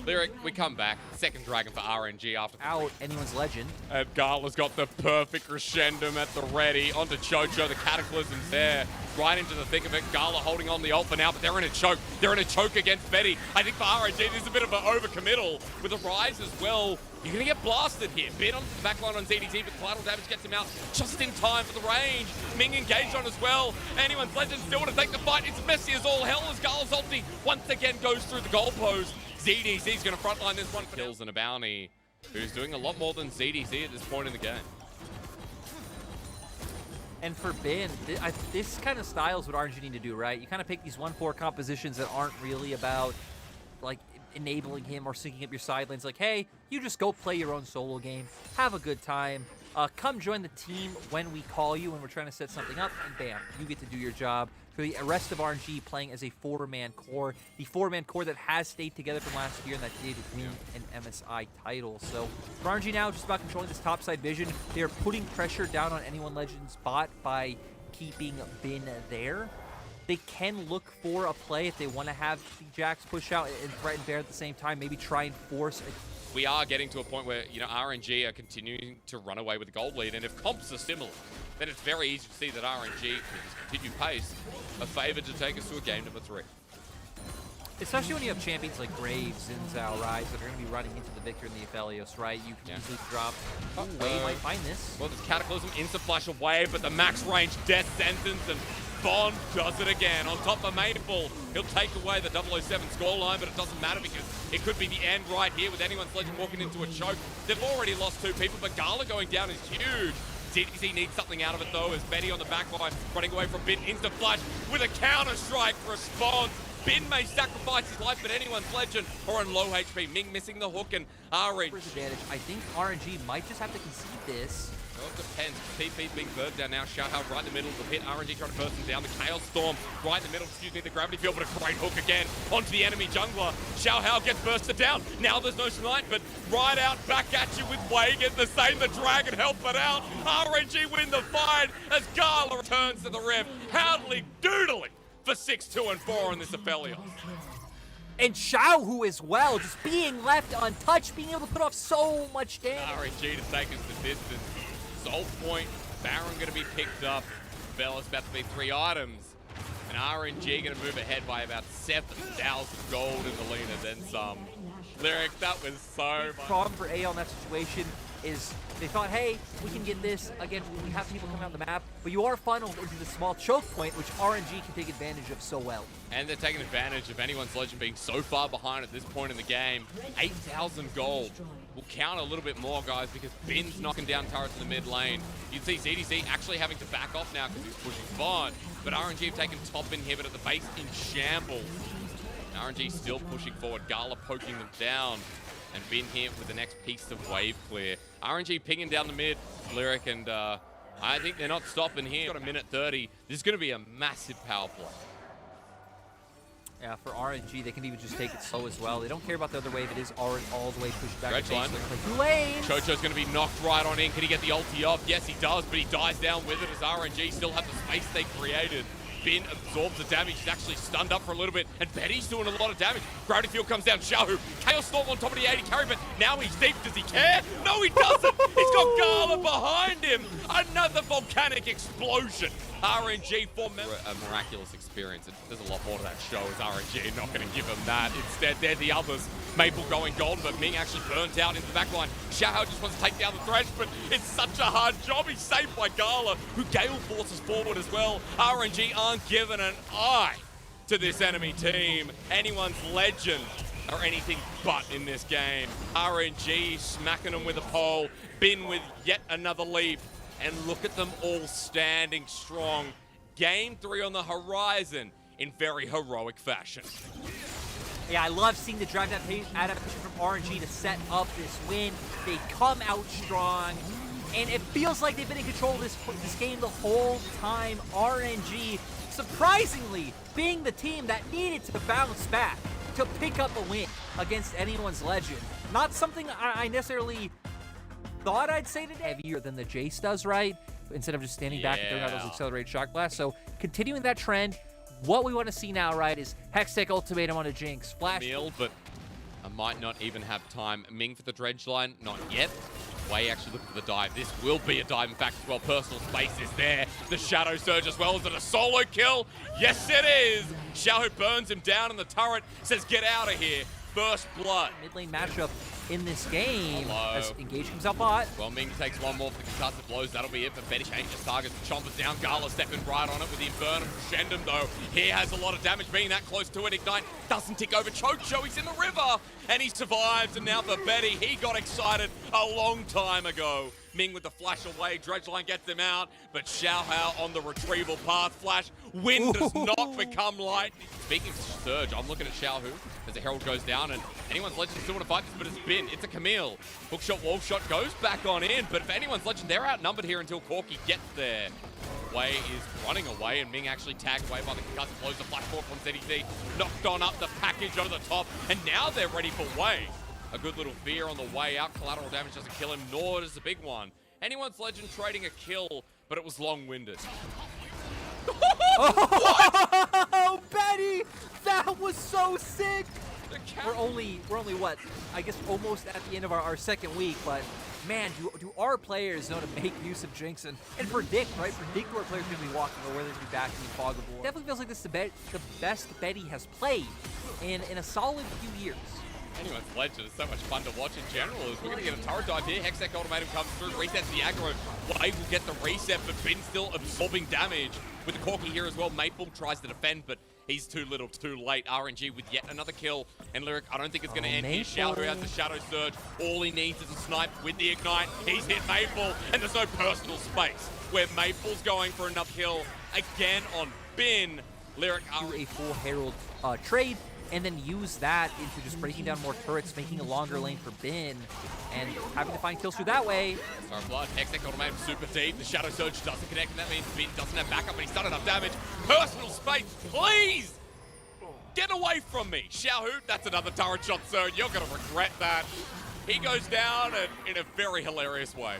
Lyric, we come back. Second dragon for RNG after out anyone's legend. And Gala's got the perfect crescendo at the ready. Onto Chocho, the Cataclysm's there. Right into the thick of it. Gala holding on the ult for now, but they're in a choke. They're in a choke against Betty. I think for RNG, this is a bit of an overcommittal. With a rise as well, you're going to get blasted here. Bit on the backline on ZDZ, but collateral damage gets him out just in time for the range. Ming engaged on as well. Anyone's legend still to take the fight. It's messy as all hell as Gala's ulti once again goes through the goalpost. ZDZ's going to frontline this one for kills and a bounty, who's doing a lot more than ZDZ at this point in the game. And for Bin, this kind of style is what RNG need to do, right? You kind of pick these 1-4 compositions that aren't really about, like, enabling him or syncing up your side lanes. Like, hey, you just go play your own solo game, have a good time, come join the team when we call you when we're trying to set something up, and bam, you get to do your job. For the rest of RNG playing as a 4-man core, the 4-man core that has stayed together from last year and that did win an MSI title. So for RNG now, just about controlling this topside vision. They're putting pressure down on anyone Legends bot by keeping Bin there. They can look for a play if they want to have the Jax push out and threaten Bear at the same time, maybe try and force a we are getting to a point where, you know, RNG are continuing to run away with the gold lead, and if comps are similar, then it's very easy to see that RNG, with this continued pace, are favored to take us to a game number 3. Especially when you have champions like Graves, Zinzao, Rise that are going to be running into the Victor and the Aphelios, right? You can easily drop. Wei might find this. Well, there's Cataclysm, Insta-Flash away, but the max range death sentence, and Bond does it again. On top of Maple, he'll take away the 007 scoreline, but it doesn't matter because it could be the end right here with anyone's legend walking into a choke. They've already lost 2 people, but Gala going down is huge. ZDZ needs something out of it though, as Betty on the back line running away from Bin, Insta-Flash with a counter-strike response. Bin may sacrifice his life, but anyone's legend or on low HP. Ming missing the hook, and RNG. Advantage. I think RNG might just have to concede this Well, it depends. TP being burnt down now. ShadowHitman right in the middle of the pit. RNG trying to burst him down. The Chaos Storm right in the middle. Excuse me, the Gravity Field, but a great hook again onto the enemy jungler. ShadowHitman gets bursted down. Now there's no snipe, but right out back at you with Way getting the same. The Dragon help it out. RNG win the fight as Gala returns to the Rift. Howdly doodling for 6-2 and 4 on this Aphelios. And Xiaohu as well, just being left untouched, being able to put off so much damage. RNG to take us the distance. Soul Point, Baron going to be picked up. Bella's about to be 3 items. And RNG going to move ahead by about 7,000 gold in the leaner, then some. Lyric, that was so The problem for AL in that situation is they thought, hey, we can get this. Again, we have people coming on the map, but you are funneled into the small choke point, which RNG can take advantage of so well. And they're taking advantage of anyone's legend being so far behind at this point in the game. 8,000 gold will count a little bit more, guys, because Bin's knocking down turrets in the mid lane. You can see ZDZ actually having to back off now because he's pushing Vaughn, but RNG have taken top inhibitor, the base in shambles. And RNG still pushing forward, Gala poking them down, and Bin here with the next piece of wave clear. RNG pinging down the mid, Lyric, and I think they're not stopping here. Got a minute 30. This is going to be a massive power play. Yeah, for RNG, they can even just take it slow as well. They don't care about the other wave. It is all the way pushed back. Dredge line. Two lanes. Chocho's going to be knocked right on in. Can he get the ulti off? Yes, he does, but he dies down with it as RNG still have the space they created. Bin absorbs the damage. He's actually stunned up for a little bit, and Betty's doing a lot of damage. Gravity Field comes down. Xiaohu. Chaos Storm on top of the 80 carry, but now he's deep. Does he care? No, he doesn't. He's got Gala behind him. Another volcanic explosion. RNG for a miraculous experience. There's a lot more to that show as RNG not going to give him that. Instead, they're the others. Maple going golden, but Ming actually burnt out into the back line. Xiao just wants to take down the Thresh, but it's such a hard job. He's saved by Gala, who Gale forces forward as well. RNG aren't given an eye to this enemy team. Anyone's legend or anything but in this game. RNG smacking them with a pole. Bin with yet another leap. And look at them all standing strong. Game 3 on the horizon in very heroic fashion. Yeah, I love seeing the drive adaptation from RNG to set up this win. They come out strong, and it feels like they've been in control of this game the whole time. RNG, surprisingly, being the team that needed to bounce back to pick up a win against anyone's legend. Not something I necessarily thought I'd say today. Heavier than the Jace does, right? Instead of just standing back and throwing out those accelerated shock blasts. So continuing that trend, what we want to see now, right, is Hextech Ultimatum on a Jinx. Flash. Meal, but I might not even have time. Ming for the dredge line, not yet. Way actually looking for the dive. This will be a dive, in fact, as well. Personal space is there. The Shadow Surge as well. Is it a solo kill? Yes, it is. Xiao burns him down in the turret, says, get out of here. First blood. Mid lane matchup in this game. Hello. As Engage comes out bot. Well, Ming takes one more for the concussive blows. That'll be it for Betty. Changes targets. Chompers down. Gala stepping right on it with the Inferno from Shendam, though. He has a lot of damage being that close to it. Ignite doesn't tick over Chocho. He's in the river. And he survives. And now for Betty, he got excited a long time ago. Ming with the flash away. Dredge line gets them out. But Xiaohao on the retrieval path. Flash. Wind does not become light. Speaking of Surge, I'm looking at Xiaohu as the Herald goes down. And anyone's legend still want to fight this, but it's Bin. It's a Camille. Hookshot, wall shot goes back on in. But if anyone's legend, they're outnumbered here until Corki gets there. Way is running away, and Ming actually tagged away by the concussive blows. The flash fork from ZDC knocked on up the package over the top. And now they're ready for Way. A good little fear on the way out. Collateral damage doesn't kill him, nor does the big one. Anyone's legend trading a kill, but it was long-winded. Oh, Betty! That was so sick! We're only what? I guess almost at the end of our second week, but man, do our players know to make use of Jinx and predict, right? Predict where players are going to be walking or where they're going to be backing in Fog of War. Definitely feels like this is the best Betty has played in a solid few years. Anyone's legend is so much fun to watch in general. As we're going to get a turret dive here. Hextech Ultimatum comes through, resets the aggro. Way will get the reset, but Bin still absorbing damage. With the Corki here as well, Maple tries to defend, but he's too little, too late. RNG with yet another kill. And Lyric, I don't think it's going to end here. Shadow has the Shadow Surge. All he needs is a snipe with the Ignite. He's hit Maple, and there's no personal space where Maple's going for another kill again on Bin. Lyric a full Herald trade. and then use that into just breaking down more turrets, making a longer lane for Bin, and having to find kills through that way. Sorry, Blood. Hextech automated super deep. The Shadow Surge doesn't connect, and that means Bin doesn't have backup, but he's done enough damage. Personal space, please! Get away from me! Xiaohu, that's another turret shot, sir. You're going to regret that. He goes down in a very hilarious way.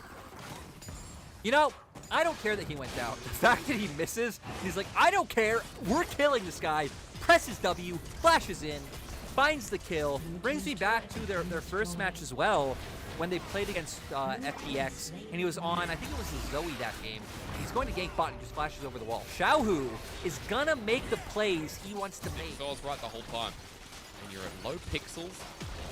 You know, I don't care that he went down. The fact that he misses, he's like, I don't care. We're killing this guy. Presses W, flashes in, finds the kill. Brings me back to their first match as well, when they played against FPX, and he was on, I think it was the Zoe that game. He's going to gank bot and just flashes over the wall. Xiaohu is gonna make the plays he wants to make. So I was right the whole time. When you're at low pixels,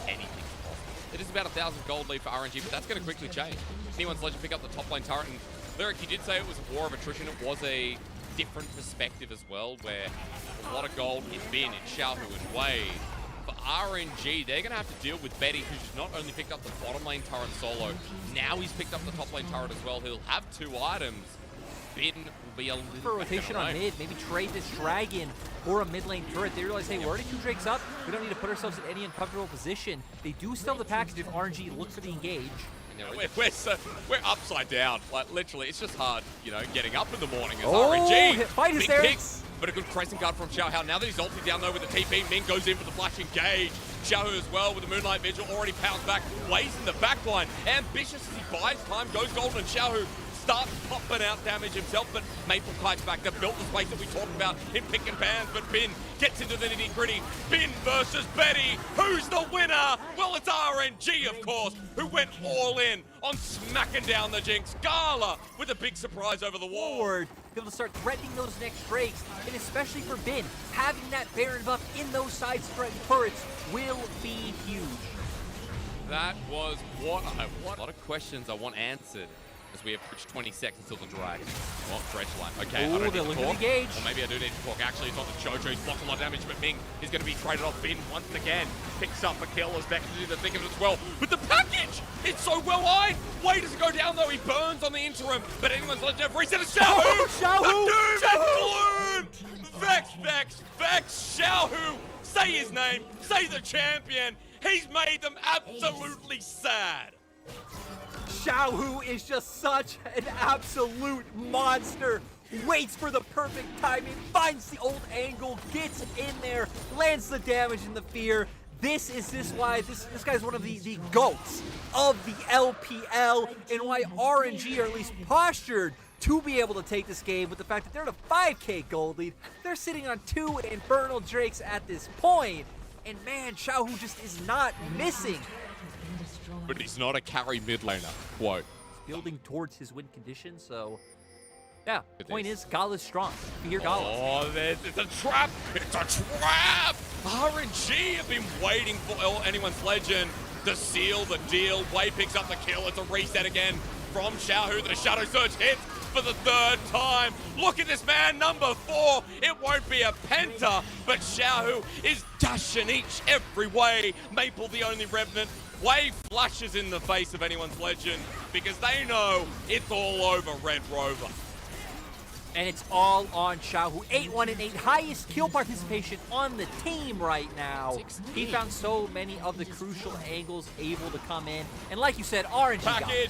anything's possible. It is about 1,000 gold lead for RNG, but that's going to quickly change. Anyone's legend pick up the top lane turret, and Lyric, you did say it was a war of attrition. It was a different perspective as well, where a lot of gold is Bin in Xiaohu and Wade. For RNG, they're going to have to deal with Betty, who's not only picked up the bottom lane turret solo, now he's picked up the top lane turret as well. He'll have 2 items. Bin will be a little For rotation on mid, maybe trade this dragon or a mid lane turret. They realize, hey, we're already 2 drakes up. We don't need to put ourselves in any uncomfortable position. They do still have the package if RNG looks for the engage. We're upside down. Like, literally, it's just hard, you know, getting up in the morning as Oh, RNG. fight is Big there. pick, but a good pressing guard from Xiaohao. Now that he's ulted down though with the TP, Ming goes in for the flash engage. Xiaohu as well with the Moonlight Vigil already pounds back. Ways in the backline. Ambitious as he buys time, goes golden, and Xiaohu starts popping out damage himself, but Maple kites back. They've built the space that we talked about in pick and pans, but Bin gets into the nitty-gritty. Bin versus Betty. Who's the winner? Well, it's RNG, of course, who went all in on smacking down the Jinx. Gala with a big surprise over the wall. Forward, be able to start threatening those next drakes, and especially for Bin, having that Baron buff in those side turrets will be huge. That was what I want. A lot of questions I want answered as we approach 20 seconds till the drag. Oh, dredge line. Okay, Ooh, I don't they're need to looking talk. to engage. Or maybe I do need to talk. Actually, it's on the Jojo. He's blocked a lot of damage, but Ming is going to be traded off. Bin once again picks up a kill as Beck to do the thick of it as well. But the package! It's so well eyed! Wade doesn't go down though. He burns on the interim, but anyone's legend reset a Xiaohu! Oh, Xiaohu! Vex! Xiaohu! Say his name! Say the champion! He's made them absolutely sad! Xiaohu is just such an absolute monster. Waits for the perfect timing, finds the old angle, gets in there, lands the damage and the fear. This guy's one of the GOATs of the LPL, and why RNG are at least postured to be able to take this game with the fact that they're in a 5k gold lead. They're sitting on 2 Infernal Drakes at this point, and man, Xiaohu just is not missing. But he's not a carry mid laner. Quote. Building towards his win condition, so yeah, the point is Gala's strong. Fear Gala. Oh, it's a trap! It's a trap! RNG have been waiting for anyone's legend to seal the deal. Wei picks up the kill. It's a reset again from Xiaohu. The Shadow Surge hits for the 3rd time. Look at this man, number 4. It won't be a penta, but Xiaohu is dashing every way. Maple the only remnant. Wei flashes in the face of anyone's legend because they know it's all over Red Rover. And it's all on Xiaohu. 8-1 and 8, highest kill participation on the team right now. 16. He found so many of the crucial angles able to come in. And like you said, RNG Package.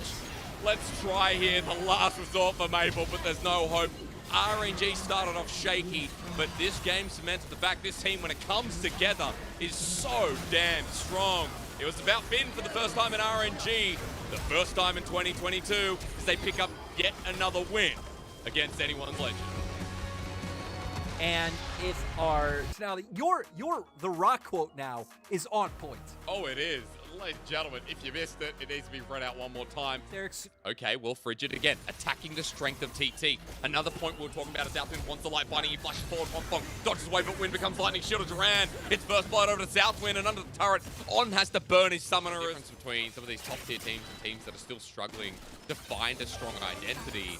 Let's try here, the last resort for Maple, but there's no hope. RNG started off shaky, but this game cemented the fact this team, when it comes together, is so damn strong. It was about Bin for the first time in RNG, the first time in 2022, as they pick up yet another win against anyone's legend. And it's our now the rock quote now is on point. Oh, it is. Ladies and gentlemen, if you missed it, it needs to be read out one more time. Derek's Okay, well, Frigid again, attacking the strength of TT. Another point we were talking about is Southwind wants the light binding. He flashes forward, bonk, dodges away, but Wind becomes lightning shield of Duran. It's first blood over to Southwind, and under the turret, On has to burn his summoner. The difference between some of these top tier teams and teams that are still struggling to find a strong identity.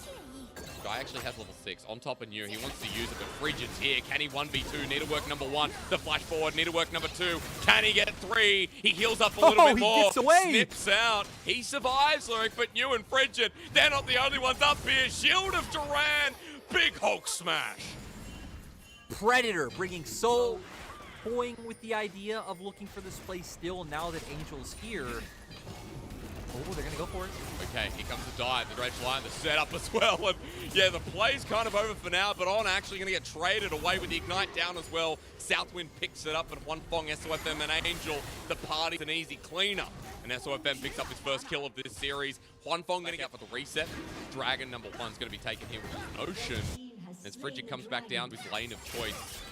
Guy actually has level 6 on top of New. He wants to use it, but Frigid's here. Can he 1v2? Needlework number 1. The flash forward. Needlework number 2. Can he get 3? He heals up a little bit more. He gets away. Snips out. He survives, Lyric, but New and Frigid, they're not the only ones up here. Shield of Duran. Big Hulk smash. Predator bringing so toying with the idea of looking for this play still now that Angel's here. Oh, they're gonna go for it. Okay, here comes the dive, the dredge line, the setup as well. And yeah, the play's kind of over for now, but On actually going to get traded away with the Ignite down as well. Southwind picks it up, and Huanfeng, SOFM, and Angel, the party's an easy cleanup. And SOFM picks up his first kill of this series. Huanfeng going to get for the reset. Dragon number 1's going to be taken here with an Ocean. As Frigid comes back down to his lane of choice.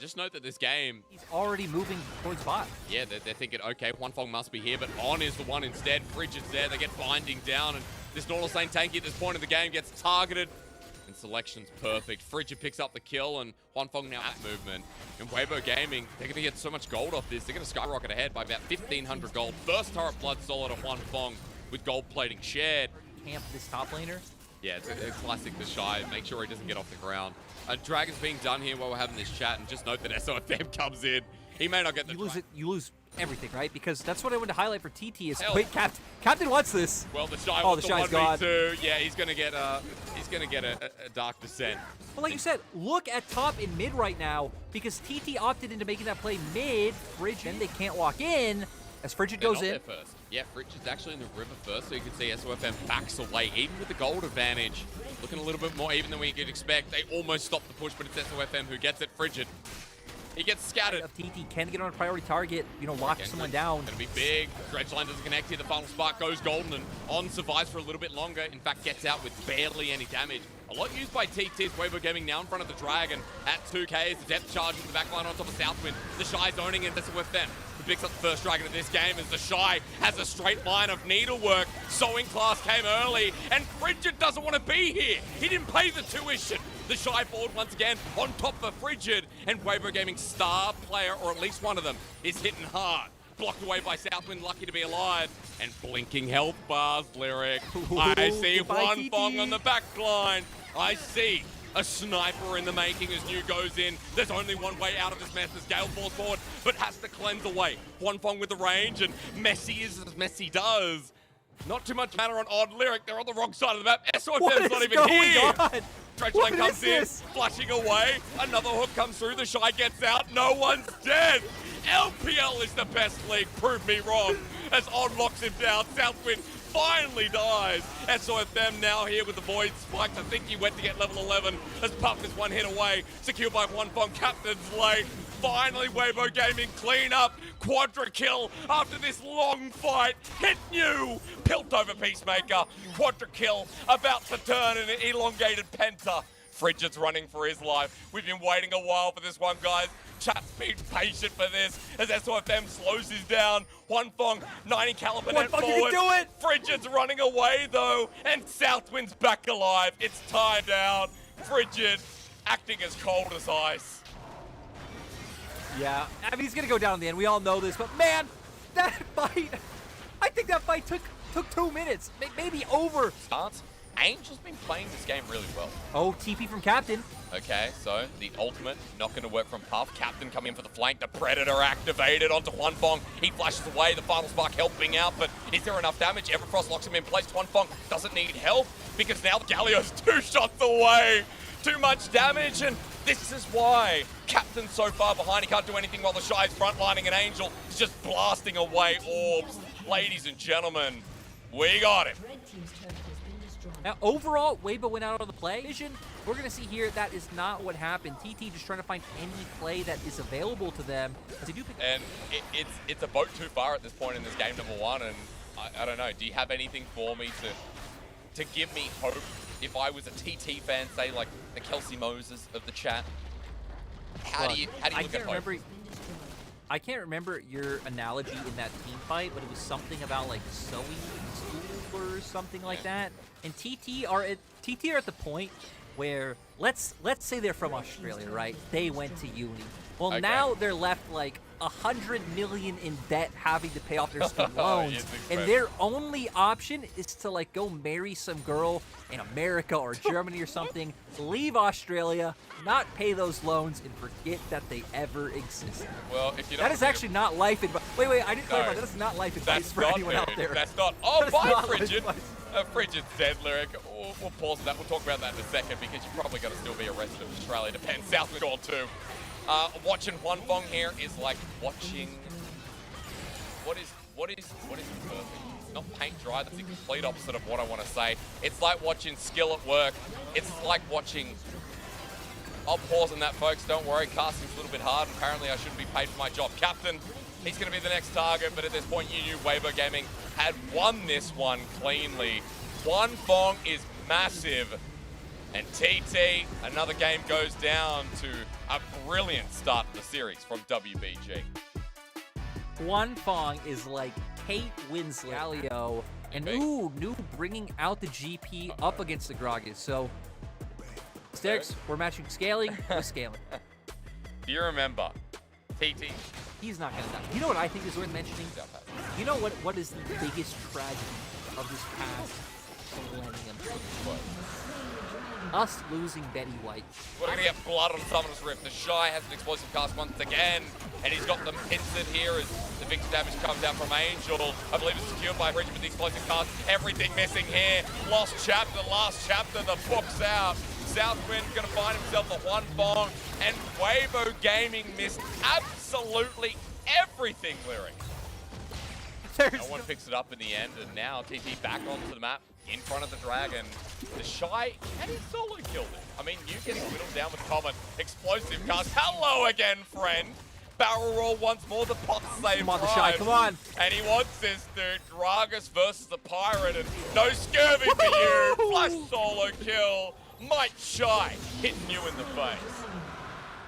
Just note that this game... He's already moving towards bot. Yeah, they're thinking, okay, Huanfeng must be here, but On is the one instead. Frigid's there, they get binding down, and this Nautilus lane tanky at this point in the game gets targeted. And selection's perfect. Frigid picks up the kill, and Huanfeng now at movement. And Weibo Gaming, they're going to get so much gold off this. They're going to skyrocket ahead by about 1,500 gold. First turret blood solid of Huanfeng with gold plating shared. Camp this top laner. Yeah, it's a classic the Shy. Make sure he doesn't get off the ground. Dragon's being done here while we're having this chat, and just note that SOFM comes in. He may not get the... You lose everything, right? Because that's what I wanted to highlight for TT is... Wait, Captain wants this. Well, the Shy oh, wants the Shy's the gone. 1v2. Yeah, he's gonna get a Dark Descent. But like you said, look at top and mid right now, because TT opted into making that play mid. Frigid, then they can't walk in as Frigid They're goes not in. there first. Yeah, Frigid's actually in the river first, so you can see SOFM backs away, even with the gold advantage. Looking a little bit more even than we could expect. They almost stopped the push, but it's SOFM who gets it. Frigid. He gets scattered. Of TT can get on a priority target, lock someone down. Gonna be big. Dredge line doesn't connect here. The final spark goes golden, and On survives for a little bit longer. In fact, gets out with barely any damage. A lot used by TT's Weibo Gaming now in front of the Dragon at 2K. The depth charge in the backline on top of Southwind. The Shy's owning it. That's with them. Who picks up the first Dragon of this game as the Shy has a straight line of needlework. Sowing class came early, and Frigid doesn't want to be here. He didn't pay the tuition. The Shy forward once again on top of Frigid, and Weibo Gaming star player, or at least one of them, is hitting hard. Blocked away by Southwind, lucky to be alive. And blinking health bars, Lyric. I see Huanfeng on the back line. I see a sniper in the making as New goes in. There's only one way out of this mess as Gale falls forward, but has to cleanse away. Huanfeng with the range, and Messi is as Messi does. Not too much matter on Odd Lyric. They're on the wrong side of the map. SOFM's not even here. Dredge line comes in, flashing away. Another hook comes through. The Shy gets out. No one's dead. LPL is the best league. Prove me wrong. As Odd locks him down, Southwind finally dies. SOFM now here with the Void Spikes. I think he went to get level 11 as Puff is one hit away. Secured by Huanfeng, Captain's late. Finally, Weibo Gaming clean up. Quadra kill after this long fight. Hit New. Pilt over Peacemaker. Quadra kill about to turn in an elongated penta. Frigid's running for his life. We've been waiting a while for this one, guys. Chat's been patient for this as SOFM slows his down. Huanfeng, 90 caliber net forward. You can do it! Frigid's running away though, and Southwind's back alive. It's time down. Frigid acting as cold as ice. Yeah, I mean, he's gonna go down in the end. We all know this, but man, that fight, I think that fight took 2 minutes, maybe over. Starts. Angel's been playing this game really well. Oh, TP from Captain. Okay, so the ultimate not going to work from Puff. Captain coming in for the flank. The Predator activated onto Huanfeng. He flashes away. The final spark helping out, but is there enough damage? Everfrost locks him in place. Huanfeng doesn't need help because now Galio's 2 shots away. Too much damage, and this is why Captain's so far behind. He can't do anything while the Shy's frontlining, and Angel is just blasting away orbs. Ladies and gentlemen, we got him. Now, overall, Weibo went out on the play. Vision, we're going to see here that is not what happened. TT just trying to find any play that is available to them. As they do pick and it's a boat too far at this point in this game, number 1. And I don't know, do you have anything for me to give me hope? If I was a TT fan, say like the Kelsey Moses of the chat, how do you look at hope? I can't remember your analogy in that team fight, but it was something about like sewing school or something like that. And TT are at the point where let's say they're from Australia, right? They went to uni. Well, now they're left like 100 million in debt, having to pay off their student loans, and their only option is to like go marry some girl in America or Germany or something, leave Australia, not pay those loans, and forget that they ever existed. Well, if you don't, that is actually not life advice. Wait, I didn't clarify. That is not life advice for anyone out there. That's not. Oh, bye, Frigid. Frigid said, Lyric. We'll pause that. We'll talk about that in a second because you're probably going to still be arrested in Australia. Depends. Southwind on 2. Watching One Fong here is like watching what is perfect. It's not paint dry. That's the complete opposite of what I want to say. It's like watching skill at work. It's like watching. I'll pause on that, folks. Don't worry. Casting's a little bit hard. And apparently, I shouldn't be paid for my job. Captain, he's going to be the next target. But at this point, you knew Weibo Gaming had won this one cleanly. One Fong is massive. And TT, another game goes down to a brilliant start to the series from WBG. One Fong is like Kate Winslet, Galio, and new bringing out the GP up against the Gragas. So, Sterix, we're matching scaling with scaling. Do you remember TT? He's not gonna die. You know what I think is worth mentioning? You know what is the biggest tragedy of this past millennium? Us losing Betty White. We're going to get blood on Summoner's Rift. The Shy has an explosive cast once again, and he's got them pincered here as the victor damage comes out from Angel. I believe it's secured by Bridget with the explosive cast. Everything missing here. Last chapter, the book's out. Southwind going to find himself a One Fong, and Weibo Gaming missed absolutely everything, Lyric. No one picks it up in the end, and now TT back onto the map in front of the Dragon. The Shy, can he solo kill this? I mean, you getting whittled down with common. Explosive cast. Hello again, friend. Barrel roll once more. The pot save. Come on, the Shy, come on. And he wants this, dude. Gragas versus the Pirate, and no scurvy for you. Flash solo kill. Might Shy hitting you in the face.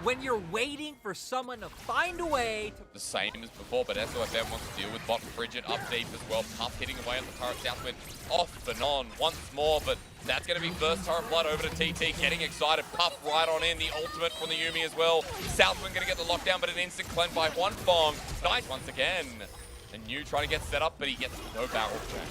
When you're waiting for someone to find a way to... The same as before, but SOFM wants to deal with bot. Bridget up deep as well. Puff hitting away on the turret. Southwind off and on once more, but that's going to be first turret blood over to TT. Getting excited. Puff right on in. The ultimate from the Yumi as well. Southwind going to get the lockdown, but an instant cleanse by One Fong. Nice once again. And New trying to get set up, but he gets no barrel check.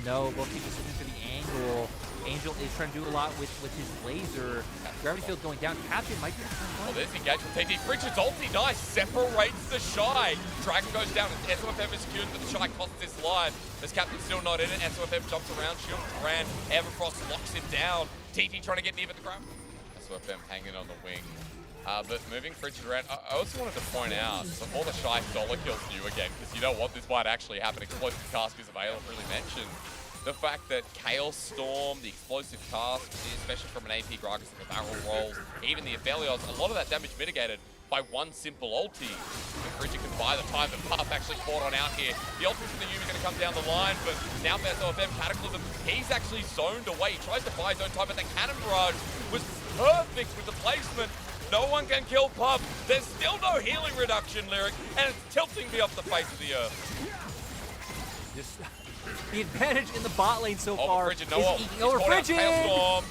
No, both people looking for the angle. Angel is trying to do a lot with his laser. Gravity field going down. Captain might be well, there's the engagement with TT. Bridget's ulti, nice. Separates the Shy. Dragon goes down. SOFM is secured, but the Shy costs his life. This Captain's still not in it. SOFM jumps around, shields Brand. Everfrost locks him down. TT trying to get near the ground. SOFM hanging on the wing. But moving Bridget around, I also wanted to point out, before the Shy solo kills New again, because you know what, this might actually happen. Explosive cast is available, really mentioned. The fact that Chaos Storm, the explosive cast, especially from an AP Gragas and the barrel rolls, even the Aphelios, a lot of that damage mitigated by one simple ulti. If Bridget can buy the time, but Puff actually caught on out here. The ulti from the Yumi going to come down the line, but now SOFM Cataclysm, he's actually zoned away. He tries to buy his own time, but the Cannon Barrage was perfect with the placement. No one can kill Puff. There's still no healing reduction, Lyric, and it's tilting me off the face of the earth. Just... The advantage in the bot lane so far Bridget, is eating over Bridget.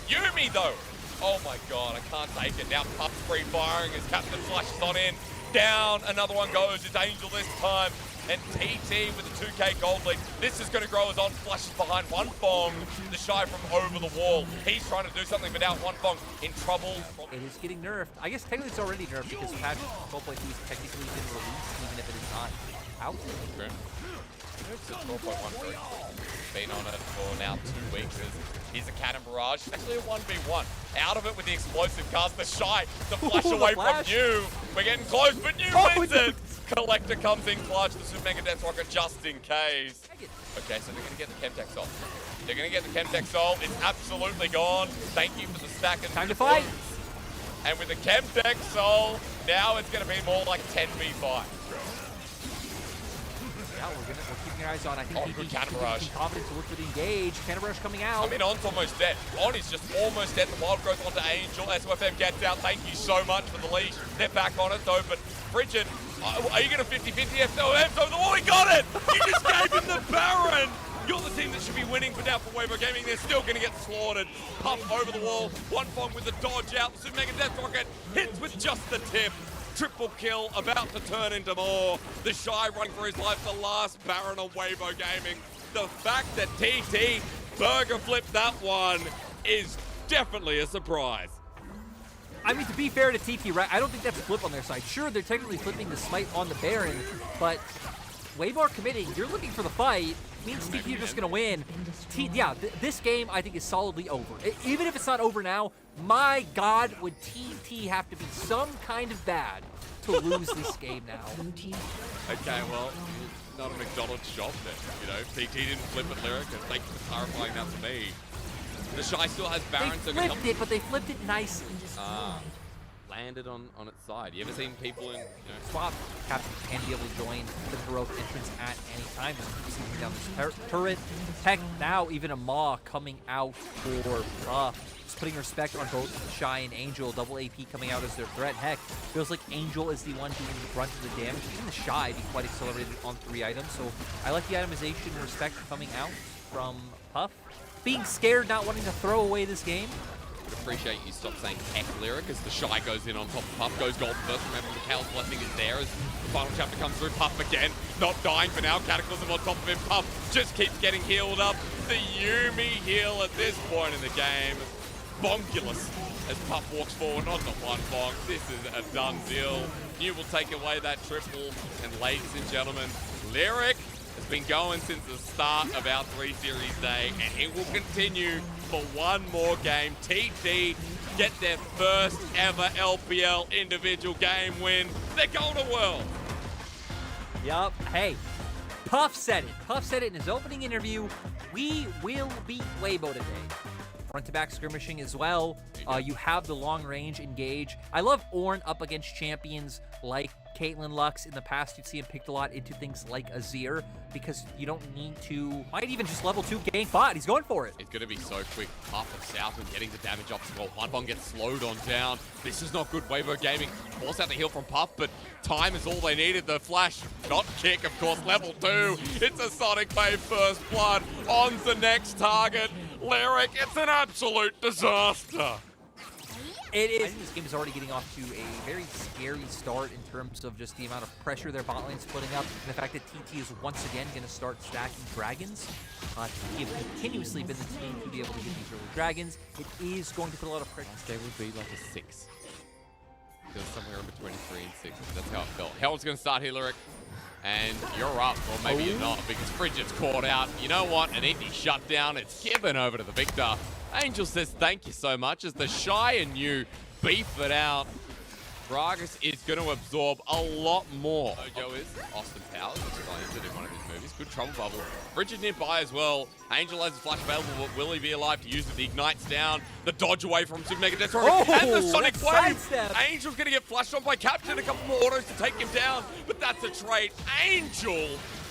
Yumi though. Oh my god, I can't take it. Now Puff free firing as Captain flashes on in. Down, another one goes. It's Angel this time. And TT with the 2k gold lead. This is going to grow as on flashes behind One Fong. The Shy from over the wall. He's trying to do something, but now One Fong in trouble. It is getting nerfed. I guess technically it's already nerfed because patch 12.2 has technically been released, even if it is not out. True. It's a 12.13. Been on it for now 2 weeks. Here's a Cannon Barrage. It's actually a 1v1. Out of it with the explosive cast. The Shy, the flash away from New. We're getting close, but New wins it. Collector comes in clutch. The Super Mega Death Rocket just in case. Okay, so they're going to get the Chemtech Soul. They're going to get the Chemtech Soul. It's absolutely gone. Thank you for the stack. Time to fight. And with the Chemtech Soul, now it's going to be more like 10v5. Yeah, we're keeping our eyes on. I think good Cannon Barrage. Confident to look for the engage. Cannon Barrage coming out. I mean, On's almost dead. On is just almost dead. The wild growth onto Angel. SOFM gets out. Thank you so much for the leash. They're back on it though, but Bridget, are you going to 50-50 SOFM? So oh, he got it! You just gave him the Baron! You're the team that should be winning, but now for Weibo Gaming, they're still going to get slaughtered. Puff over the wall. One Fong with the dodge out. The Super Mega Death Rocket hits with just the tip. Triple kill, about to turn into more. The Shy running for his life, the last Baron on Weibo Gaming. The fact that TT burger flipped that one is definitely a surprise. I mean, to be fair to TT, right, I don't think that's a flip on their side. Sure, they're technically flipping the smite on the Baron, but Weibo are committing. You're looking for the fight. means TT are just going to win. This game I think is solidly over. Even if it's not over now, my God, would TT have to be some kind of bad to lose this game now? Okay, well, not a McDonald's shop then. You know, TT didn't flip it, Lyric, and thank you for clarifying that to me. The Shy still has Baron, They flipped it, but they flipped it nicely. Landed on its side. You ever seen people in, you know, Swap Captain can be able to join the heroic entrance at any time. Just keep down this turret. Heck, now even a Maw coming out for just putting respect on both Shy and Angel. Double AP coming out as their threat. Heck, feels like Angel is the one doing the brunt of the damage. Even the Shy be quite accelerated on 3 items. So I like the itemization and respect coming out from Puff. Being scared, not wanting to throw away this game. appreciate you stop saying heck, Lyric, as the Shy goes in on top of Puff, goes gold first. Remember, Mikhail's blessing is there as the final chapter comes through. Puff again, not dying for now. Cataclysm on top of him. Puff just keeps getting healed up. The Yumi heal at this point in the game. Bonkulous as Puff walks forward, not the one bonk. This is a done deal. New will take away that triple. And ladies and gentlemen, Lyric has been going since the start of our 3 Series day, and it will continue for one more game. TT get their first ever LPL individual game win. They're going to World. Yup. Hey, Puff said it. Puff said it in his opening interview. We will beat Weibo today. Front-to-back skirmishing as well. You have the long-range engage. I love Ornn up against champions like Caitlyn Lux. In the past, you'd see him picked a lot into things like Azir because you don't need to, might even just level 2 gank bot. He's going for it. It's going to be so quick. Puff of South and getting the damage up as well. One bomb gets slowed on down. This is not good. Weibo Gaming force out the heal from Puff, but time is all they needed. The flash, not kick, of course, level 2. It's a Sonic Wave first blood. On the next target. Lyric, it's an absolute disaster. It is. I think this game is already getting off to a very scary start in terms of just the amount of pressure their bot lane's putting up, and the fact that TT is once again going to start stacking dragons. TT have continuously been the team to be able to get these early dragons. It is going to put a lot of pressure. They would be like a 6. It was somewhere in between 3 and 6. That's how it felt. Hell's going to start here, Lyric. And you're up, or maybe you're not, because Frigid's caught out. You know what? An easy shutdown. It's given over to the victor. Angel says thank you so much as the Shy and you beef it out. Gragas is going to absorb a lot more. Mojo is Austin Powers, which is injured in one of his movies. Good trouble bubble. Frigid nearby as well. Angel has a flash available, but will he be alive to use it? The Ignite's down. The dodge away from Super Mega Death and the Sonic Wave. Angel's going to get flashed on by Captain. A couple more autos to take him down, but that's a trade. Angel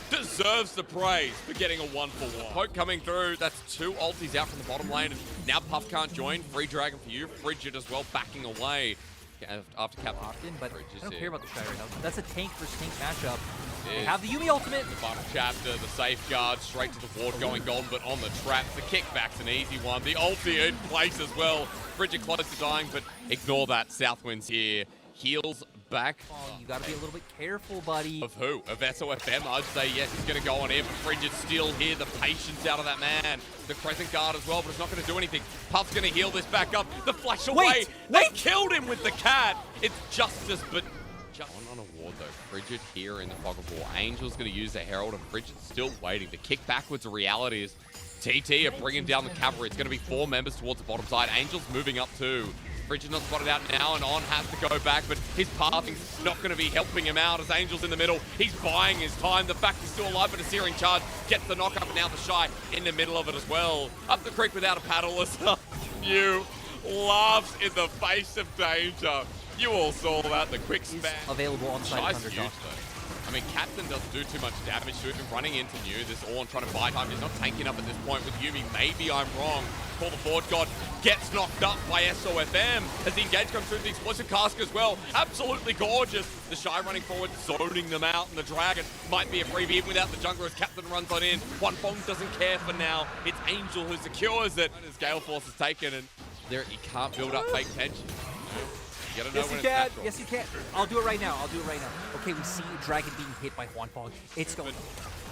deserves the praise for getting a 1-for-1. Poke coming through. That's 2 ultis out from the bottom lane. And now Puff can't join. Free Dragon for you. Frigid as well, backing away. After Cap often, but I don't care about the Shy right now. That's a tank versus tank matchup. They have the Yumi ultimate. The final chapter, the safeguard, straight to the ward going golden, but on the trap. The kickback's an easy one. The ulti in place as well. Frigid close to dying, but ignore that. Southwind's here. Heals back. Oh, you gotta be a little bit careful, buddy. Of who? Of SOFM? I'd say yes, he's gonna go on in, but Frigid's still here. The patience out of that man. The Crescent Guard as well, but it's not gonna do anything. Puff's gonna heal this back up. The flash away. They killed him with the cat. It's justice, but just on a ward though. Frigid here in the fog of war. Angel's gonna use the Herald, and Frigid's still waiting. The kick backwards, the reality is TT are bringing down the cavalry. It's gonna be 4 members towards the bottom side. Angel's moving up too. Frigid not spotted out now, and On has to go back, but his pathing's not going to be helping him out as Angel's in the middle. He's buying his time. The fact he's still alive, but a searing charge gets the knock up, and now the Shy in the middle of it as well. Up the creek without a paddle. You laughs in the face of danger. You all saw that, the quick span. Available on site. Shy's huge though. I mean, Captain doesn't do too much damage to him. Running into New, this Ornn trying to buy time. He's not tanking up at this point with Yumi. Maybe I'm wrong. Call the Forge God gets knocked up by SOFM as the engage comes through the explosive cask as well. Absolutely gorgeous. The Shy running forward, zoning them out, and the Dragon might be a freebie even without the jungler as Captain runs on in. One Fong doesn't care for now. It's Angel who secures it. As Gale Force is taken, and there you can't build up fake tension. You gotta know yes, when you can. natural. Yes, you can. I'll do it right now. Okay, we see Dragon being hit by Juan Fong. It's going.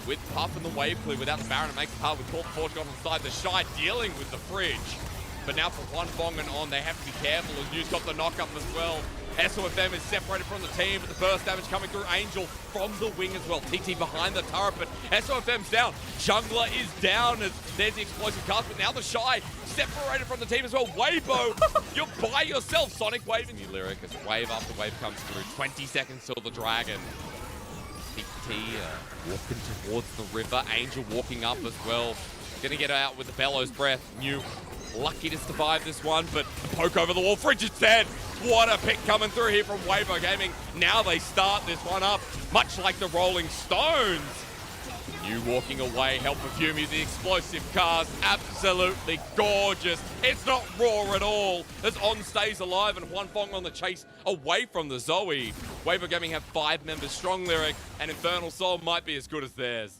With Puff and the wave clear, without the Baron, it makes it hard. With Call the Forge God on the side, the Shy dealing with the fridge. But now for Juan Fong and On, they have to be careful as New's got the knock up as well. SOFM is separated from the team, but the burst damage coming through Angel from the wing as well. TT behind the turret, but SOFM's down. Jungler is down as there's the explosive cast, but now the Shy separated from the team as well. Waybo, you're by yourself. Sonic waving you, Lyric, as wave after wave comes through. 20 seconds till the Dragon. TT walking towards the river. Angel walking up as well. Gonna get out with the Bellows Breath. New lucky to survive this one, but a poke over the wall. Frigid's dead. What a pick coming through here from Waybo Gaming. Now they start this one up, much like the Rolling Stones. New walking away, help of Yumi, the explosive cast, absolutely gorgeous. It's not raw at all, as On stays alive and Juan Fong on the chase away from the Zoe. Waybo Gaming have 5 members strong, Lyric, and Infernal Soul might be as good as theirs.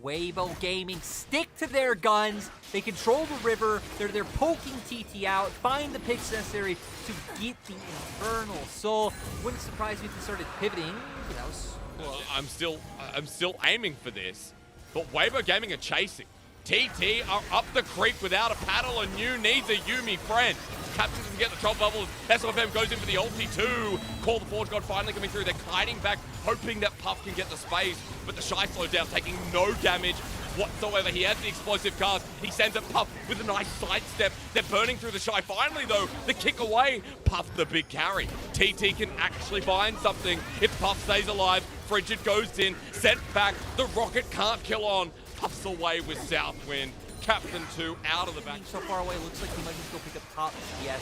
Waybo Gaming stick to their guns. They control the river. They're poking TT out, find the picks necessary to get the Infernal Soul. Wouldn't surprise me if they started pivoting, but that was... Well, I'm still aiming for this, but Waybo Gaming are chasing. TT are up the creek without a paddle, and New needs a Yumi friend. Captain doesn't get the top bubbles. SOFM goes in for the ulti too. Call the Forge God finally coming through. They're kiting back, hoping that Puff can get the space, but the Shy slows down, taking no damage whatsoever. He has the explosive cast. He sends a Puff with a nice sidestep. They're burning through the Shy. Finally, though, the kick away. Puff the big carry. TT can actually find something if Puff stays alive. Frigid goes in, sent back. The rocket can't kill on. Puffs away with Southwind. Captain 2 out of the back. So far away, looks like he might just go pick up top. Yes.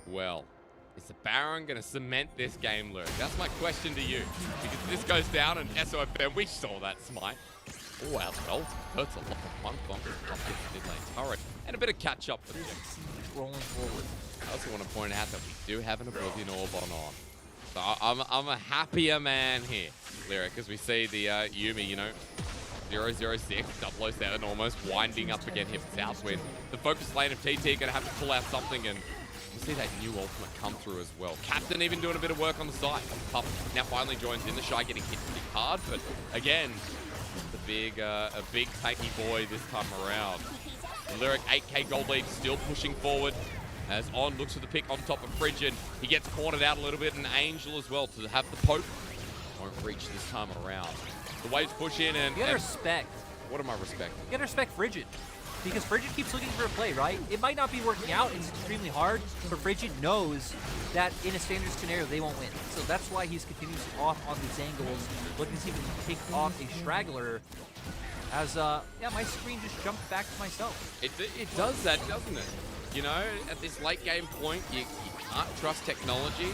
Well, is the Baron going to cement this game, Luke? That's my question to you. Because this goes down and SOFM, we saw that smite. Oh, our ult hurts a lot. One bomb dropped in the mid lane turret. And a bit of catch up for them. Rolling forward. I also want to point out that we do have an Oblivion Orb on. So I'm a happier man here, Lyric, as we see the Yumi, you know, 006, 007 almost winding up again here for Southwind. The focus lane of TT going to have to pull out something, and we'll see that new ultimate come through as well. Captain even doing a bit of work on the side. Puff now finally joins in. The Shy getting hit pretty hard, but again, a big tanky boy this time around. Lyric 8k gold lead still pushing forward. As On looks for the pick on top of Frigid. He gets cornered out a little bit, and Angel as well to have the poke. Won't reach this time around. The waves push in and... You gotta respect. What am I respecting? You gotta respect Frigid. Because Frigid keeps looking for a play, right? It might not be working out, it's extremely hard, but Frigid knows that in a standard scenario, they won't win. So that's why he's continuously off on these angles, looking to see if he can pick off a straggler. As, yeah, my screen just jumped back to myself. It does that, doesn't it? You know, at this late game point, you can't trust technology.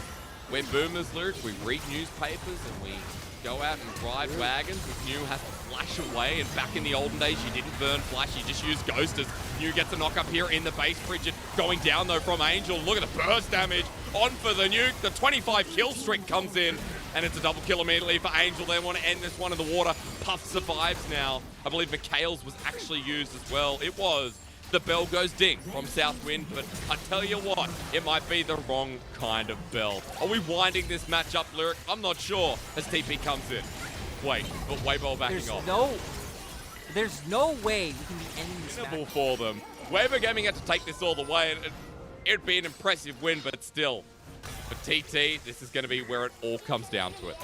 We're boomers, Lyric. We read newspapers and we go out and ride wagons. If New has to flash away, and back in the olden days, you didn't burn flash, you just used Ghost as New gets a knock up here in the base. Frigid going down though from Angel. Look at the burst damage. On for the nuke. The 25 kill streak comes in, and it's a double kill immediately for Angel. They want to end this one in the water. Puff survives now. I believe Mikhail's was actually used as well. It was. The bell goes ding from Southwind, but I tell you what, it might be the wrong kind of bell. Are we winding this match up, Lyric? I'm not sure as TP comes in. Wait, but Waybo backing off. There's no way we can be ending this match. For them. Waybo Gaming had to take this all the way, and it'd be an impressive win, but still. For TT, this is going to be where it all comes down to it.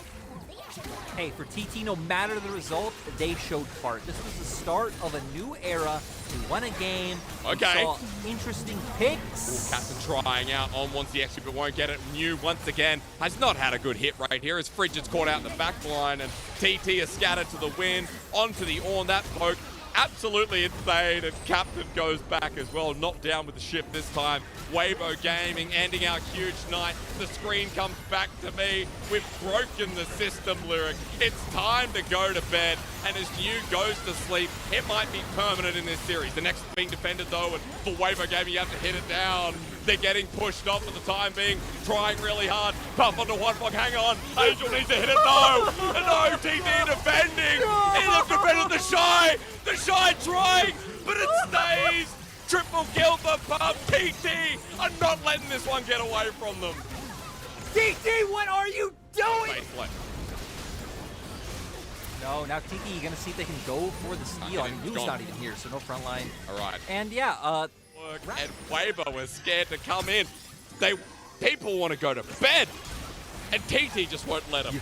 Hey, for TT, no matter the result, they showed heart. This was the start of a new era. We won a game. Okay. We saw interesting picks. Captain trying out on once the extra, but won't get it. New once again has not had a good hit right here as Frigid's caught out in the back line, and TT is scattered to the wind onto the Ornn. That poke absolutely insane, and Captain goes back as well, knocked down with the ship this time. Waybo Gaming ending our huge night. The screen comes back to me. We've broken the system, Lyric. It's time to go to bed, and as New goes to sleep, it might be permanent in this series. The next being defended though, and for Waybo Gaming you have to hit it down. They're getting pushed off for the time being, trying really hard. Puff onto one block, hang on. Angel needs to hit it, no! No, TT defending! He left defended the Shy! The Shy trying, but it stays! Triple kill for Puff. TT are not letting this one get away from them. TT, what are you doing? Baseline. No, now TT, you're gonna see if they can go for the steal. I mean, Nu's not even here, so no front line. All right. And yeah, And Waybo was scared to come in. They People want to go to bed, and TT just won't let them.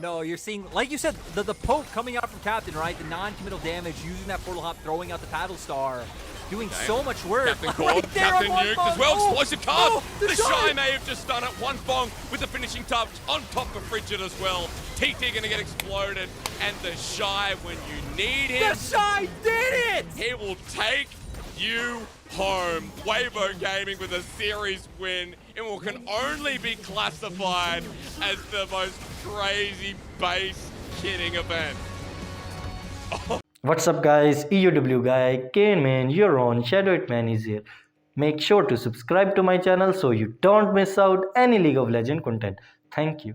No, you're seeing, like you said, the poke coming out from Captain, right? The non-committal damage, using that portal hop, throwing out the paddle star, doing so much work. Captain called, Right there Captain on one nuked bong. as well. Oh, Explosive card. oh, the Shy may have just done it. One bong with the finishing touch on top of Frigid as well. TT gonna get exploded, and the Shy, when you need him, The Shy did it! he will take you home. Weibo Gaming with a series win. It will can only be classified as the most crazy base kidding event. What's up guys, EUW guy, Kane man, you're on, Shadow Hitman is here. Make sure to subscribe to my channel so you don't miss out any League of Legends content. Thank you.